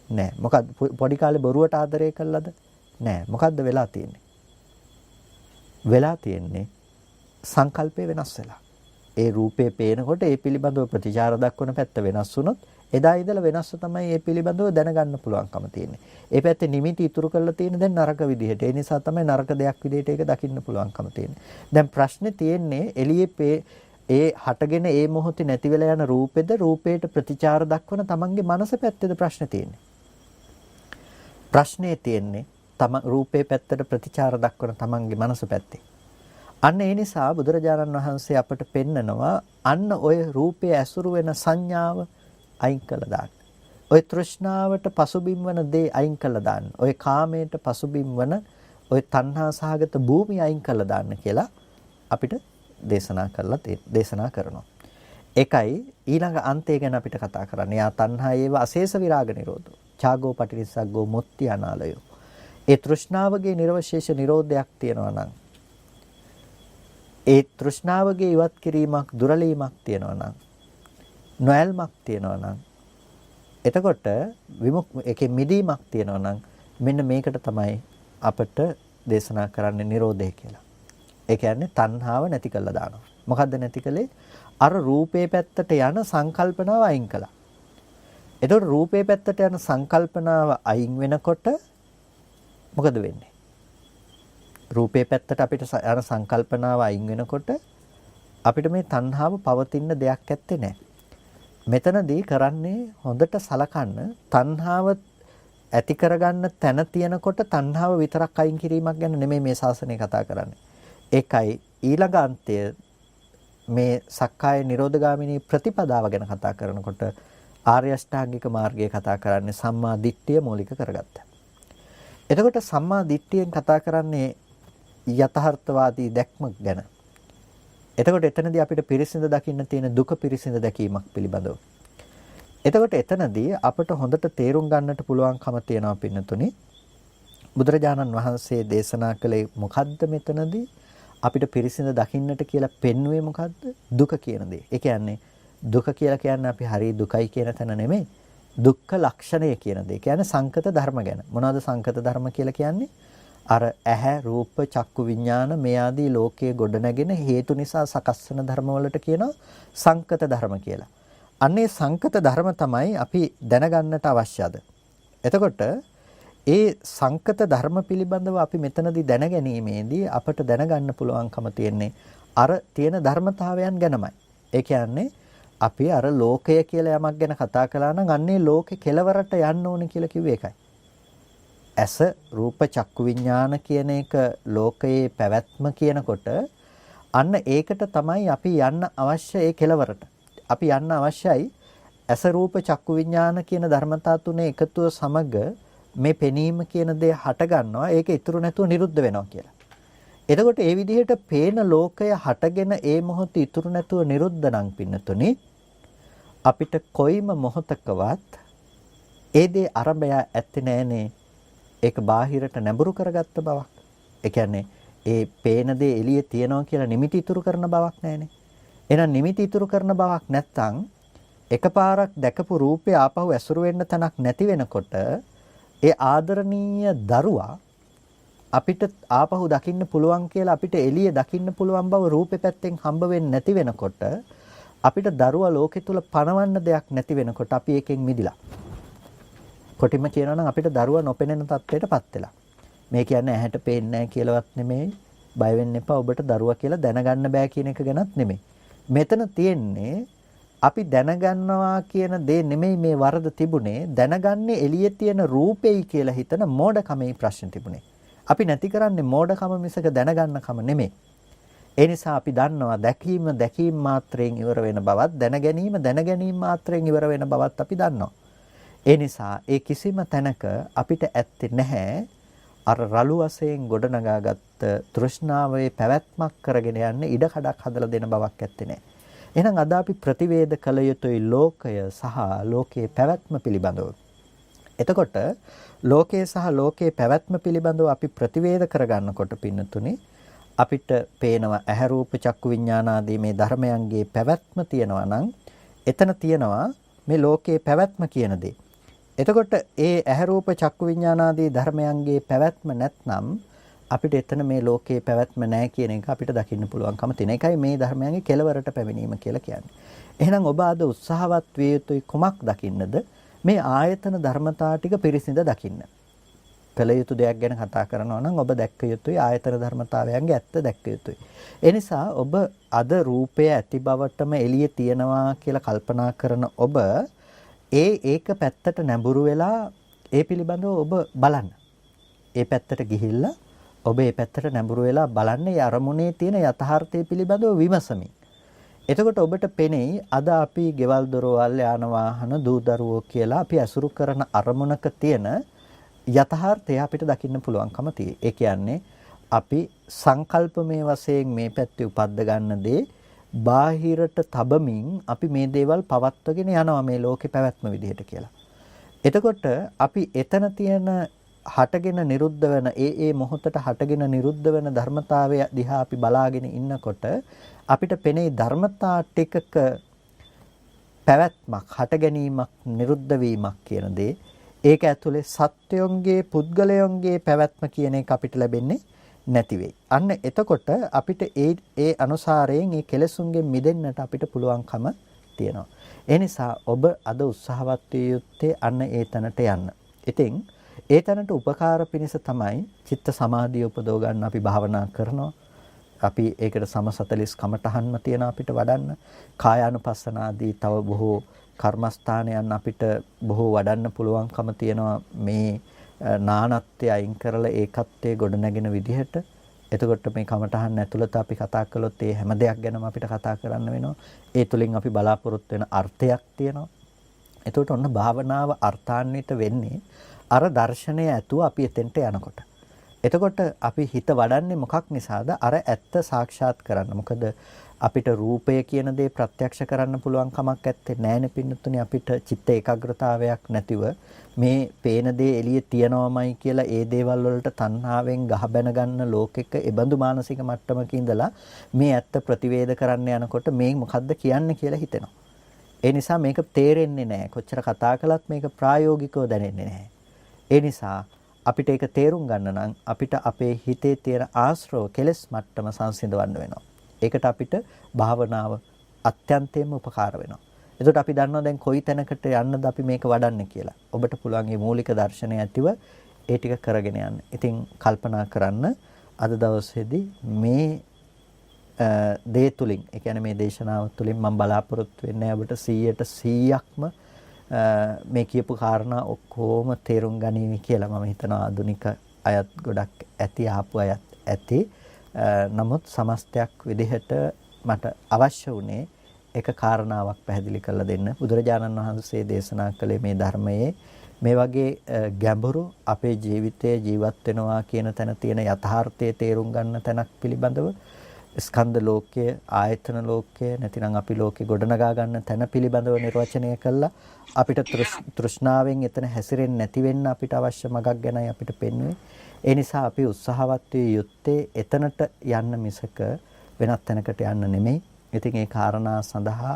නෑ. මොකද පොඩි කාලේ බොරුවට ආදරය කළාද? නෑ. මොකද්ද වෙලා තියෙන්නේ? වෙලා තියෙන්නේ සංකල්පය වෙනස් වෙලා. ඒ රූපේ පේනකොට ඒ පිළිබඳව ප්‍රතිචාර දක්වන පැත්ත වෙනස් වුණොත් එදා ඉඳලා වෙනස්ව තමයි ඒ පිළිබඳව දැනගන්න පුළුවන්කම තියෙන්නේ. ඒ පැත්තේ නිමිති ඉතුරු කරලා තියෙන දැන් නරක විදිහට. ඒ නිසා තමයි නරක දෙයක් විදිහට ඒක දකින්න පුළුවන්කම තියෙන්නේ. දැන් ප්‍රශ්නේ තියෙන්නේ එළියේ ඒ හටගෙන ඒ මොහොතේ නැති වෙලා යන රූපෙද රූපයට ප්‍රතිචාර දක්වන තමන්ගේ මනස පැත්තේද ප්‍රශ්නේ තියෙන්නේ. ප්‍රශ්නේ තියෙන්නේ රූපේ පැත්තට ප්‍රතිචාර දක්වන තමන්ගේ මනස පැත්තේ. අන්න ඒ නිසා බුදුරජාණන් වහන්සේ අපට පෙන්නනවා අන්න ඔය රූපයේ ඇසුරු වෙන සංඥාව අයින් කළා දාන්න. ඔය තෘෂ්ණාවට පසුබිම් වන දේ අයින් කළා දාන්න. ඔය කාමයට පසුබිම් වන ඔය තණ්හා සහගත භූමිය අයින් කළා දාන්න කියලා අපිට දේශනා කරනවා. ඒකයි ඊළඟ අන්තය ගැන අපිට කතා කරන්නේ. යා තණ්හා ඒව අශේෂ විරාග නිරෝධෝ. ඡාගෝ පටිනිස්සග්ගෝ මුත්‍ති අනාලයෝ. ඒ තෘෂ්ණාවගේ නිර්වශේෂ නිරෝධයක් තියෙනවා නම් ඒ තෘෂ්ණාවගේ ඉවත් කිරීමක් දුරලීමක් තියෙනවා නම් නොයල්මක් තියෙනවා නම් එතකොට ඒකේ මිදීමක් තියෙනවා නම් මෙන්න මේකට තමයි අපට දේශනා කරන්නේ නිරෝධය කියලා. ඒ කියන්නේ තණ්හාව නැති කළා දානවා. මොකද්ද නැති කළේ? අර රූපේ පැත්තට යන සංකල්පනාව අයින් කළා. එතකොට රූපේ පැත්තට යන සංකල්පනාව අයින් වෙනකොට මොකද වෙන්නේ? රූපේ පැත්තට අපිට යන සංකල්පනාව අයින් වෙනකොට අපිට මේ තණ්හාව පවතින දෙයක් ඇත්තේ නැහැ. මෙතනදී කරන්නේ හොඳට සලකන්න තණ්හාව ඇති කරගන්න තැන තියෙනකොට තණ්හාව විතරක් අයින් කිරීමක් ගැන නෙමෙයි මේ ශාසනය කතා කරන්නේ. ඒකයි ඊළඟ අන්තය මේ සක්කාය නිරෝධගාමිනී ප්‍රතිපදාව ගැන කතා කරනකොට ආර්ය අෂ්ටාංගික මාර්ගය කතා කරන්නේ සම්මා දිට්ඨිය මූලික කරගත්තා. එතකොට සම්මා දිට්ඨියෙන් කතා කරන්නේ යථාර්ථවාදී දැක්මක් ගැන. එතකොට එතනදී අපිට පිරිසිඳ දකින්න තියෙන දුක පිරිසිඳ දැකීමක් පිළිබඳව. එතකොට එතනදී අපට හොඳට තේරුම් ගන්නට පුළුවන්කම තියෙනවා පින්නතුනි. බුදුරජාණන් වහන්සේ දේශනා කළේ මොකද්ද මෙතනදී? අපිට පිරිසිඳ දකින්නට කියලා පෙන්වුවේ මොකද්ද? දුක කියන දේ. ඒ කියන්නේ දුක කියලා කියන්නේ අපි හරි දුකයි කියන තැන නෙමෙයි. දුක්ඛ ලක්ෂණය කියන දේ. කියන්නේ සංකත ධර්ම ගැන. මොනවද සංකත ධර්ම කියලා කියන්නේ? අර ඇහැ රූප චක්කු විඥාන මේ ආදී ලෝකයේ ගොඩනැගෙන හේතු නිසා සකස් වෙන ධර්ම වලට කියනවා සංකත ධර්ම කියලා. අන්නේ සංකත ධර්ම තමයි අපි දැනගන්නට අවශ්‍යද. එතකොට ඒ සංකත ධර්ම පිළිබඳව අපි මෙතනදී දැනගැනීමේදී අපට දැනගන්න පුළුවන්කම තියෙන්නේ අර තියෙන ධර්මතාවයන් ගැනමයි. ඒ කියන්නේ අපි අර ලෝකය කියලා යමක් ගැන කතා කළා නම් අන්නේ ලෝකේ කෙලවරට යන්න ඕනේ කියලා කිව්වේ ඒකයි. ඇස රූප චක්කු විඥාන කියන එක ලෝකයේ පැවැත්ම කියනකොට අන්න ඒකට තමයි අපි යන්න අවශ්‍ය ඒ කෙලවරට. අපි යන්න අවශ්‍යයි ඇස රූප චක්කු විඥාන කියන ධර්මතා තුනේ එකතුව සමග මේ පෙනීම කියන දේ හට ගන්නවා. ඒක ඉතුරු නැතුව නිරුද්ධ වෙනවා කියලා. එතකොට ඒ විදිහට පේන ලෝකය හටගෙන ඒ මොහොත ඉතුරු නැතුව නිරුද්ධ නම් පින්නතුනි අපිට කොයිම මොහොතකවත් ඒ දේ අරබය ඇත්තේ නෑනේ. ඒක බාහිරට නැඹුරු කරගත්ත බවක්. ඒ කියන්නේ ඒ පේන දේ එළියේ තියනවා කියලා නිමිති ඉතුරු කරන බවක් නැහැනේ. එහෙනම් නිමිති ඉතුරු කරන බවක් නැත්තම් එකපාරක් දැකපු රූපේ ආපහු ඇසුරු වෙන්න තැනක් නැති වෙනකොට ඒ ආදරණීය දරුවා අපිට ආපහු දකින්න පුළුවන් කියලා අපිට එළියේ දකින්න පුළුවන් බව රූපේ පැත්තෙන් හම්බ වෙන්නේ නැති වෙනකොට අපිට දරුවා ලෝකෙ තුල පණවන්න දෙයක් නැති වෙනකොට අපි එකෙන් මිදිලා. කොටිම කියනවා නම් අපිට දරුවා නොපෙනෙන තත්ත්වයටපත් වෙලා. මේ කියන්නේ ඇහැට පේන්නේ නැහැ කියලාවත් නෙමෙයි, බය වෙන්න එපා ඔබට දරුවා කියලා දැනගන්න බෑ කියන එක ගැනත් නෙමෙයි. මෙතන තියෙන්නේ අපි දැනගන්නවා කියන දේ නෙමෙයි මේ වරද තිබුණේ, දැනගන්නේ එළියේ තියෙන රූපෙයි කියලා හිතන මෝඩකමේ ප්‍රශ්න තිබුණේ. අපි නැති කරන්නේ මෝඩකම මිසක දැනගන්නකම නෙමෙයි. ඒ නිසා අපි දන්නවා දැකීම මාත්‍රයෙන් ඉවර වෙන බවත් දැන ගැනීම මාත්‍රයෙන් ඉවර වෙන බවත් අපි දන්නවා. ඒ නිසා ඒ කිසිම තැනක අපිට ඇත්තේ නැහැ අර රළු වශයෙන් ගොඩනගාගත් තෘෂ්ණාවේ පැවැත්මක් කරගෙන යන්න ඉඩ කඩක් හදලා දෙන බවක් ඇත්තේ නැහැ. එහෙනම් අද අපි ප්‍රතිවේද කළ යුතුයි ලෝකය සහ ලෝකයේ පැවැත්ම පිළිබඳව. එතකොට ලෝකයේ සහ ලෝකයේ පැවැත්ම පිළිබඳව අපි ප්‍රතිවේද කරගන්නකොට පින්නතුනේ අපිට පේනවා ඇහැ රූප චක්කු විඥාන ආදී මේ ධර්මයන්ගේ පැවැත්ම තියෙනවා නම් එතන තියෙනවා මේ ලෝකයේ පැවැත්ම කියන දේ. එතකොට ඒ ඇහැ රූප චක්කු විඥාන ආදී ධර්මයන්ගේ පැවැත්ම නැත්නම් අපිට එතන මේ ලෝකයේ පැවැත්ම නැහැ කියන එක අපිට දකින්න පුළුවන්කම තියෙන එකයි මේ ධර්මයන්ගේ කෙලවරට පැමිණීම කියලා කියන්නේ. එහෙනම් ඔබ අද උත්සාහවත් විය යුතුයි කුමක් දකින්නද? මේ ආයතන ධර්මතා ටික පිරිසිඳ දකින්න. කළ යුතු දෙයක් ගැන කතා කරනවා නම් ඔබ දැක්ක යුතුයි ආයතන ධර්මතාවයන්ගේ ඇත්ත දැක්ක යුතුයි. ඒ නිසා ඔබ අද රූපය ඇති බවටම එළියේ තියනවා කියලා කල්පනා කරන ඔබ ඒක පැත්තට නැඹුරු වෙලා ඒ පිළිබඳව ඔබ බලන්න. ඒ පැත්තට ගිහිල්ලා ඔබ ඒ පැත්තට නැඹුරු වෙලා බලන්නේ අරමුණේ තියෙන යථාර්ථය පිළිබඳව විමසමින්. එතකොට ඔබට පෙනෙයි අද අපි ගෙවල් දොරවල් යාන වාහන දූ දරුවෝ කියලා අපි අසුරු කරන අරමුණක තියෙන යථාර්ථය අපිට දකින්න පුළුවන්කම තියෙයි. ඒ කියන්නේ අපි සංකල්පමය වශයෙන් මේ පැත්තේ උපද්ද ගන්න දේ බාහිරට තබමින් අපි මේ දේවල් පවත්වගෙන යනවා මේ ලෝකේ පැවැත්ම විදිහට කියලා. එතකොට අපි එතන තියෙන හටගෙන නිරුද්ධ වෙන ඒ මොහොතට හටගෙන නිරුද්ධ වෙන ධර්මතාවය දිහා අපි බලාගෙන ඉන්නකොට අපිට පෙනේ ධර්මතා ටිකක පැවැත්මක් හට ගැනීමක් නිරුද්ධ වීමක් කියන දේ. ඒක ඇතුලේ සත්‍යයන්ගේ පුද්ගලයන්ගේ පැවැත්ම කියන එක අපිට ලැබෙන්නේ නැති වෙයි. අන්න එතකොට අපිට ඒ අනුසාරයෙන් ඒ කෙලෙසුන්ගෙන් මිදෙන්නට අපිට පුළුවන්කම තියෙනවා. ඒ නිසා ඔබ අද උත්සාහවත් විය යුත්තේ අන්න ඒ තැනට යන්න. ඉතින් ඒ තැනට උපකාර පිණිස තමයි චිත්ත සමාධිය උපදව ගන්න අපි භාවනා කරනවා. අපි ඒකට සම 40 කමඨහන්ම තියෙන අපිට වඩන්න. කායානුපස්සනාදී තව බොහෝ කර්මස්ථානයන් අපිට බොහෝ වඩන්න පුළුවන්කම තියෙනවා මේ නානත්වය අයින් කරලා ඒකත්වයේ ගොඩනැගෙන විදිහට. එතකොට මේ කමඨහන් ඇතුළත අපි කතා කළොත් ඒ හැම දෙයක් ගැනම අපිට කතා කරන්න වෙනවා. ඒ තුලින් අපි බලාපොරොත්තු වෙන අර්ථයක් තියෙනවා. එතකොට ඔන්න භාවනාව අර්ථාන්විත වෙන්නේ අර දර්ශනය ඇතුව අපි එතෙන්ට යනකොට. එතකොට අපි හිත වඩන්නේ මොකක් නිසාද? අර ඇත්ත සාක්ෂාත් කරන්න. මොකද අපිට රූපය කියන දේ ප්‍රත්‍යක්ෂ කරන්න පුළුවන් කමක් නැත්තේ නෑනේ පින්නතුනේ. අපිට චිත්ත ඒකාග්‍රතාවයක් නැතිව මේ පේන දේ එළියේ තියනවමයි කියලා ඒ දේවල් වලට තණ්හාවෙන් ගහ බැන ගන්න ලෝකෙක ඒබඳු මානසික මට්ටමක ඉඳලා මේ ඇත්ත ප්‍රතිවේද කරන්න යනකොට මේ මොකද්ද කියන්නේ කියලා හිතෙනවා. ඒ නිසා මේක තේරෙන්නේ නැහැ. කොච්චර කතා කළත් මේක ප්‍රායෝගිකව දැනෙන්නේ නැහැ. ඒ නිසා අපිට ඒක තේරුම් ගන්න නම් අපිට අපේ හිතේ තියෙන ආශ්‍රව කෙලස් මට්ටම සංසිඳවන්න වෙනවා. ඒකට අපිට භාවනාව අත්‍යන්තයෙන්ම උපකාර වෙනවා. එතකොට අපි දන්නවා දැන් කොයි තැනකට යන්නද අපි මේක වඩන්නේ කියලා. ඔබට පුළුවන් මේ මූලික දර්ශනය ඇතිව ඒ ටික කරගෙන යන්න. ඉතින් කල්පනා කරන්න අද දවසේදී මේ දේ තුලින්, ඒ කියන්නේ මේ දේශනාව තුලින් මම බලාපොරොත්තු වෙන්නේ ඔබට 100%ක්ම මේ කියපු කාරණා ඔක්කොම තේරුම් ගනිවි කියලා මම හිතනවා. ආධුනික අයත් ගොඩක් ඇති, ආපු අයත් ඇති. නමුත් සමස්තයක් විදිහට මට අවශ්‍ය වුණේ එක කාරණාවක් පැහැදිලි කරලා දෙන්න. බුදුරජාණන් වහන්සේ දේශනා කළේ මේ ධර්මයේ මේ වගේ ගැඹුරු අපේ ජීවිතයේ ජීවත් වෙනවා කියන තැන තියෙන යථාර්ථයේ තේරුම් ගන්න තැනක් පිළිබඳව ස්කන්ධ ලෝකයේ, ආයතන ලෝකයේ, නැතිනම් අපි ලෝකේ ගොඩනගා ගන්න තැන පිළිබඳව නිර්වචනය කළා. අපිට තෘෂ්ණාවෙන් එතන හැසිරෙන්නේ නැති වෙන්න අපිට අවශ්‍ය මගක් ගැනයි අපිට පෙන්වන්නේ. ඒ නිසා අපි උත්සාහවත් විය යුත්තේ එතනට යන්න මිසක වෙනත් තැනකට යන්න නෙමෙයි. ඉතින් ඒ කාරණා සඳහා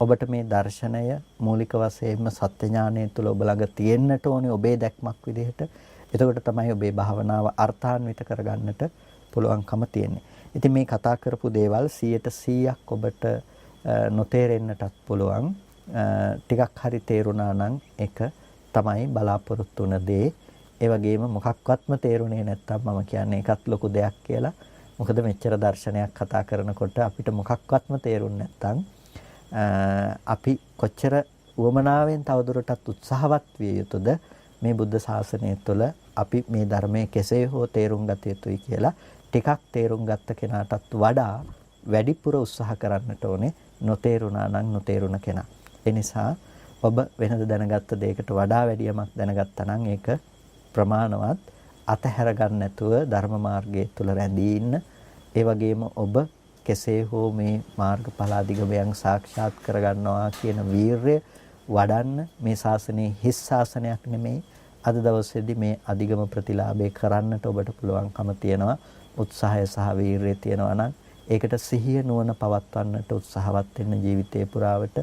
ඔබට මේ දර්ශනය මූලික වශයෙන්ම සත්‍ය ඥානය තුළ ඔබ ළඟ තියෙන්නට ඕනේ ඔබේ දැක්මක් විදිහට. එතකොට තමයි ඔබේ භාවනාව අර්ථාන්විත කරගන්නට පුළුවන්කම තියෙන්නේ. ඉතින් මේ කතා කරපු දේවල් 100%ක් ඔබට නොතේරෙන්නටත් පුළුවන්. ටිකක් හරි තේරුණා නම් ඒක තමයි බලාපොරොත්තු වුණ දේ. ඒ වගේම මොකක්වත්ම තේරුණේ නැත්තම් මම කියන්නේ ඒකත් ලොකු දෙයක් කියලා. මොකද මෙච්චර දර්ශනයක් කතා කරනකොට අපිට මොකක්වත්ම තේරුන්නේ නැත්තම් අපි කොච්චර උවමනාවෙන් තවදුරටත් උත්සාහවත් විය යුතුද මේ බුද්ධ ශාසනය තුළ අපි මේ ධර්මයේ කෙසේ හෝ තේරුම් ගත යුතුයි කියලා ටිකක් තේරුම් ගත්ත කෙනාටත් වඩා වැඩිපුර උත්සාහ කරන්නට ඕනේ නොතේරුණා නම් නොතේරුණ කෙනා. ඒ නිසා ඔබ වෙනද දැනගත්ත දෙයකට වඩා වැඩියමක් දැනගත්තා නම් ඒක ප්‍රමාණවත් අතහැර ගන්න නැතුව ධර්ම මාර්ගයේ තුල රැඳී ඉන්න. ඒ වගේම ඔබ කෙසේ හෝ මේ මාර්ගඵල අධිගමයන් සාක්ෂාත් කරගන්නවා කියන වීරය වඩන්න මේ ශාසනයේ හිස් ශාසනයක් නෙමෙයි. අද දවසේදී මේ අධිගම ප්‍රතිලාභේ කරන්නට ඔබට පුළුවන්කම තියෙනවා. උත්සාහය සහ වීරිය තියෙනවා නම් ඒකට සිහිය නුවණ පවත්වන්නට උත්සාහවත් වෙන්න ජීවිතේ පුරාවට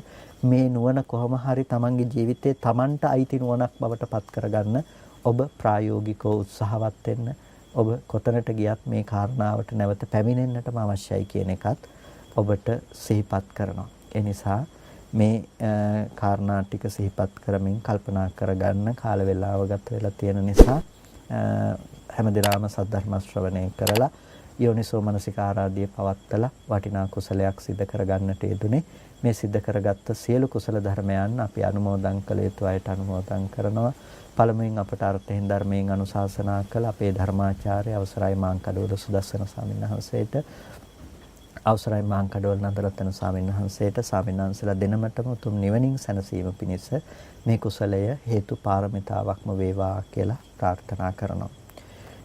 මේ නුවණ කොහොම හරි තමන්ගේ ජීවිතේ තමන්ට අයිති නුවණක් බවට පත් කරගන්න ඔබ ප්‍රායෝගිකව උත්සාහවත් වෙන්න. ඔබ කොතනට ගියත් මේ කාරණාවට නැවත පැමිණෙන්නටම අවශ්‍යයි කියන එකත් ඔබට සිහිපත් කරනවා. ඒ නිසා මේ කාරණා ටික සිහිපත් කරමින් කල්පනා කරගන්න කාල වේලාව ගත වෙලා තියෙන නිසා හැමදිනම සද්ධර්ම ශ්‍රවණය කරලා යෝනිසෝ මනසිකාරාදී පවත්තලා වටිනා කුසලයක් සිද්ධ කරගන්නට යෙදුනේ. මේ සිද්ධ කරගත්ත සියලු කුසල ධර්මයන් අපි අනුමෝදන් කළ යුතු අයට අනුමෝදන් කරනවා. පළමුවෙන් අපට අර්ථයෙන් ධර්මයෙන් අනුශාසනා කළ අපේ ධර්මාචාර්ය අවසරයි මාංකඩවල සුදස්සන ස්වාමීන් වහන්සේට, අවසරයි මාංකඩවල නන්දරත්න ස්වාමීන් වහන්සේට, ස්වාමීන් වහන්සේලා දෙනමතම උතුම් නිවනින් සැනසීම පිණිස මේ කුසලය හේතු පාරමිතාවක්ම වේවා කියලා ප්‍රාර්ථනා කරනවා.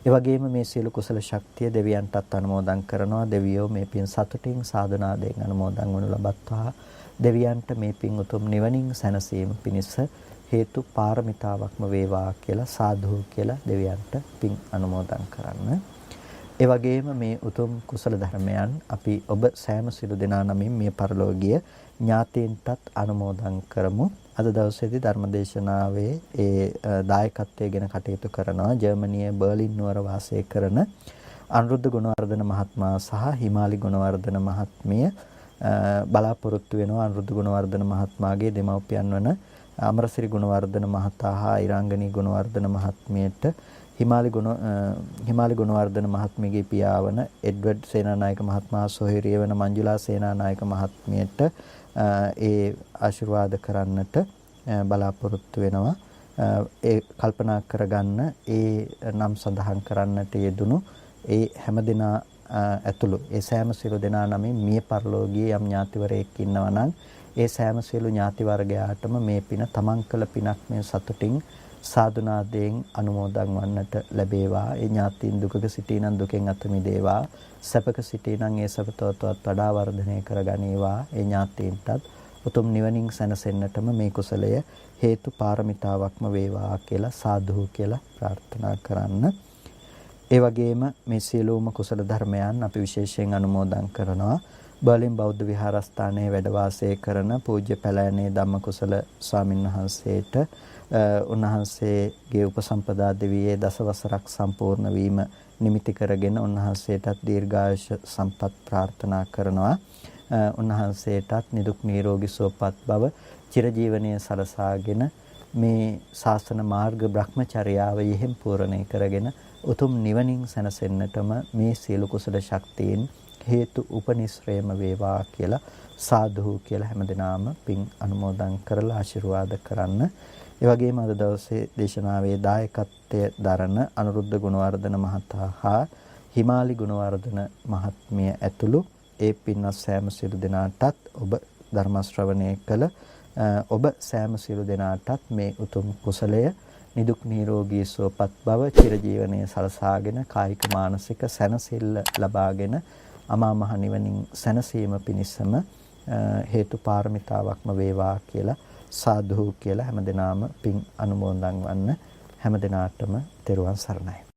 ඒ වගේම මේ සියලු කුසල ශක්තිය දෙවියන්ටත් අනුමෝදන් කරනවා. දෙවියෝ මේ පින් සතුටින් සාධනාවෙන් අනුමෝදන් වනු ලබත්වා. දෙවියන්ට මේ පින් උතුම් නිවනින් සැනසීම පිණිස හේතු පාරමිතාවක්ම වේවා කියලා සාදු කියලා දෙවියන්ට පින් අනුමෝදන් කරන්න. ඒ වගේම මේ උතුම් කුසල ධර්මයන් අපි ඔබ සෑම සිළු දෙනා නමින් මේ පරලෝකීය ඥාතීන්ටත් අනුමෝදන් කරමු. අද දවසේදී ධර්මදේශනාවේ ඒ දායකත්වයෙන් කටයුතු කරනවා ජර්මනියේ බර්ලින් නුවර වාසය කරන අනුරුද්ධ ගුණවර්ධන මහත්මයා සහ හිමාලි ගුණවර්ධන මහත්මිය බලාපොරොත්තු වෙනවා අනුරුද්ධ ගුණවර්ධන මහත්මයාගේ දෙමව්පියන් වන අමරසිරි ගුණවර්ධන මහතා හා ඉරාංගනී ගුණවර්ධන මහත්මියට හිමාලි ගුණවර්ධන මහත්මියගේ පියා වන එඩ්වඩ් සේනානායක මහත්මයා සොහිරිය වන මංජුලා සේනානායක මහත්මියට ඒ ආශිර්වාද කරන්නට බලාපොරොත්තු වෙනවා. ඒ කල්පනා කරගන්න ඒ නම් සඳහන් කරන්නට යෙදුණු ඒ හැමදෙනා ඇතුළු ඒ සෑම සියලු දෙනා නමින් මිය පරලෝකීය යම් ඥාතිවරයෙක් ඉන්නවා නම් ඒ සෑම සියලු ඥාති වර්ගයාටම මේ පින තමන් කළ පිනක් මේ සතුටින් සාදුනාදයෙන් අනුමෝදන් වන්නට ලැබේවා. ඒ ඥාතීන් දුකක සිටිනන් දුකෙන් අත මිදේවා. සැපක සිටිනන් ඒ සැපතවත් වඩා වර්ධනය කරගනීවා. ඒ ඥාතීන්ටත් උතුම් නිවනින් සැනසෙන්නටම මේ කුසලය හේතු පාරමිතාවක්ම වේවා කියලා සාදු කියලා ප්‍රාර්ථනා කරන්න. ඒ වගේම මේ සියලුම කුසල ධර්මයන් අපි විශේෂයෙන් අනුමෝදන් කරනවා. බර්ලින් බෞද්ධ විහාරස්ථානයේ වැඩ වාසය කරන පූජ්‍ය පැලෑනේ ධම්මකුසල ස්වාමින් වහන්සේට උන්වහන්සේගේ උපසම්පදා දෙවියේ දසවසරක් සම්පූර්ණ වීම නිමිති කරගෙන උන්වහන්සේටත් දීර්ඝායුෂ සම්පත් ප්‍රාර්ථනා කරනවා. උන්වහන්සේටත් නිදුක් නිරෝගී සුවපත් බව චිරජීවනයේ සලසාගෙන මේ ශාසන මාර්ග බ්‍රහ්මචර්යාව යෙහිම් පූර්ණේ කරගෙන උතුම් නිවනින් සැනසෙන්නටම මේ සියලු කුසල ශක්තියින් හේතු උපනිශ්‍රේම වේවා කියලා සාදු කියලා හැමදෙනාම පින් අනුමෝදන් කරලා ආශිර්වාද කරන්න. ඒ වගේම අද දවසේ දේශනාවේ දායකත්වය දරන අනුරුද්ධ ගුණවර්ධන මහතා හා හිමාලි ගුණවර්ධන මහත්මිය ඇතුළු ඒ පින්වත් සෑම සියලු දෙනාටත් ඔබ ධර්ම ශ්‍රවණය කළ ඔබ සෑම සියලු දෙනාටත් මේ උතුම් කුසලය නිදුක් නිරෝගී සුවපත් බව චිරජීවනයේ සලසාගෙන කායික මානසික සැනසෙල්ල ලබාගෙන අමා මහ නිවනින් සැනසීම පිණිසම හේතු පාරමිතාවක්ම වේවා කියලා සාදු කියලා හැමදෙනාම පින් අනුමෝදන් වන්න. හැමදෙනාටම තෙරුවන් සරණයි.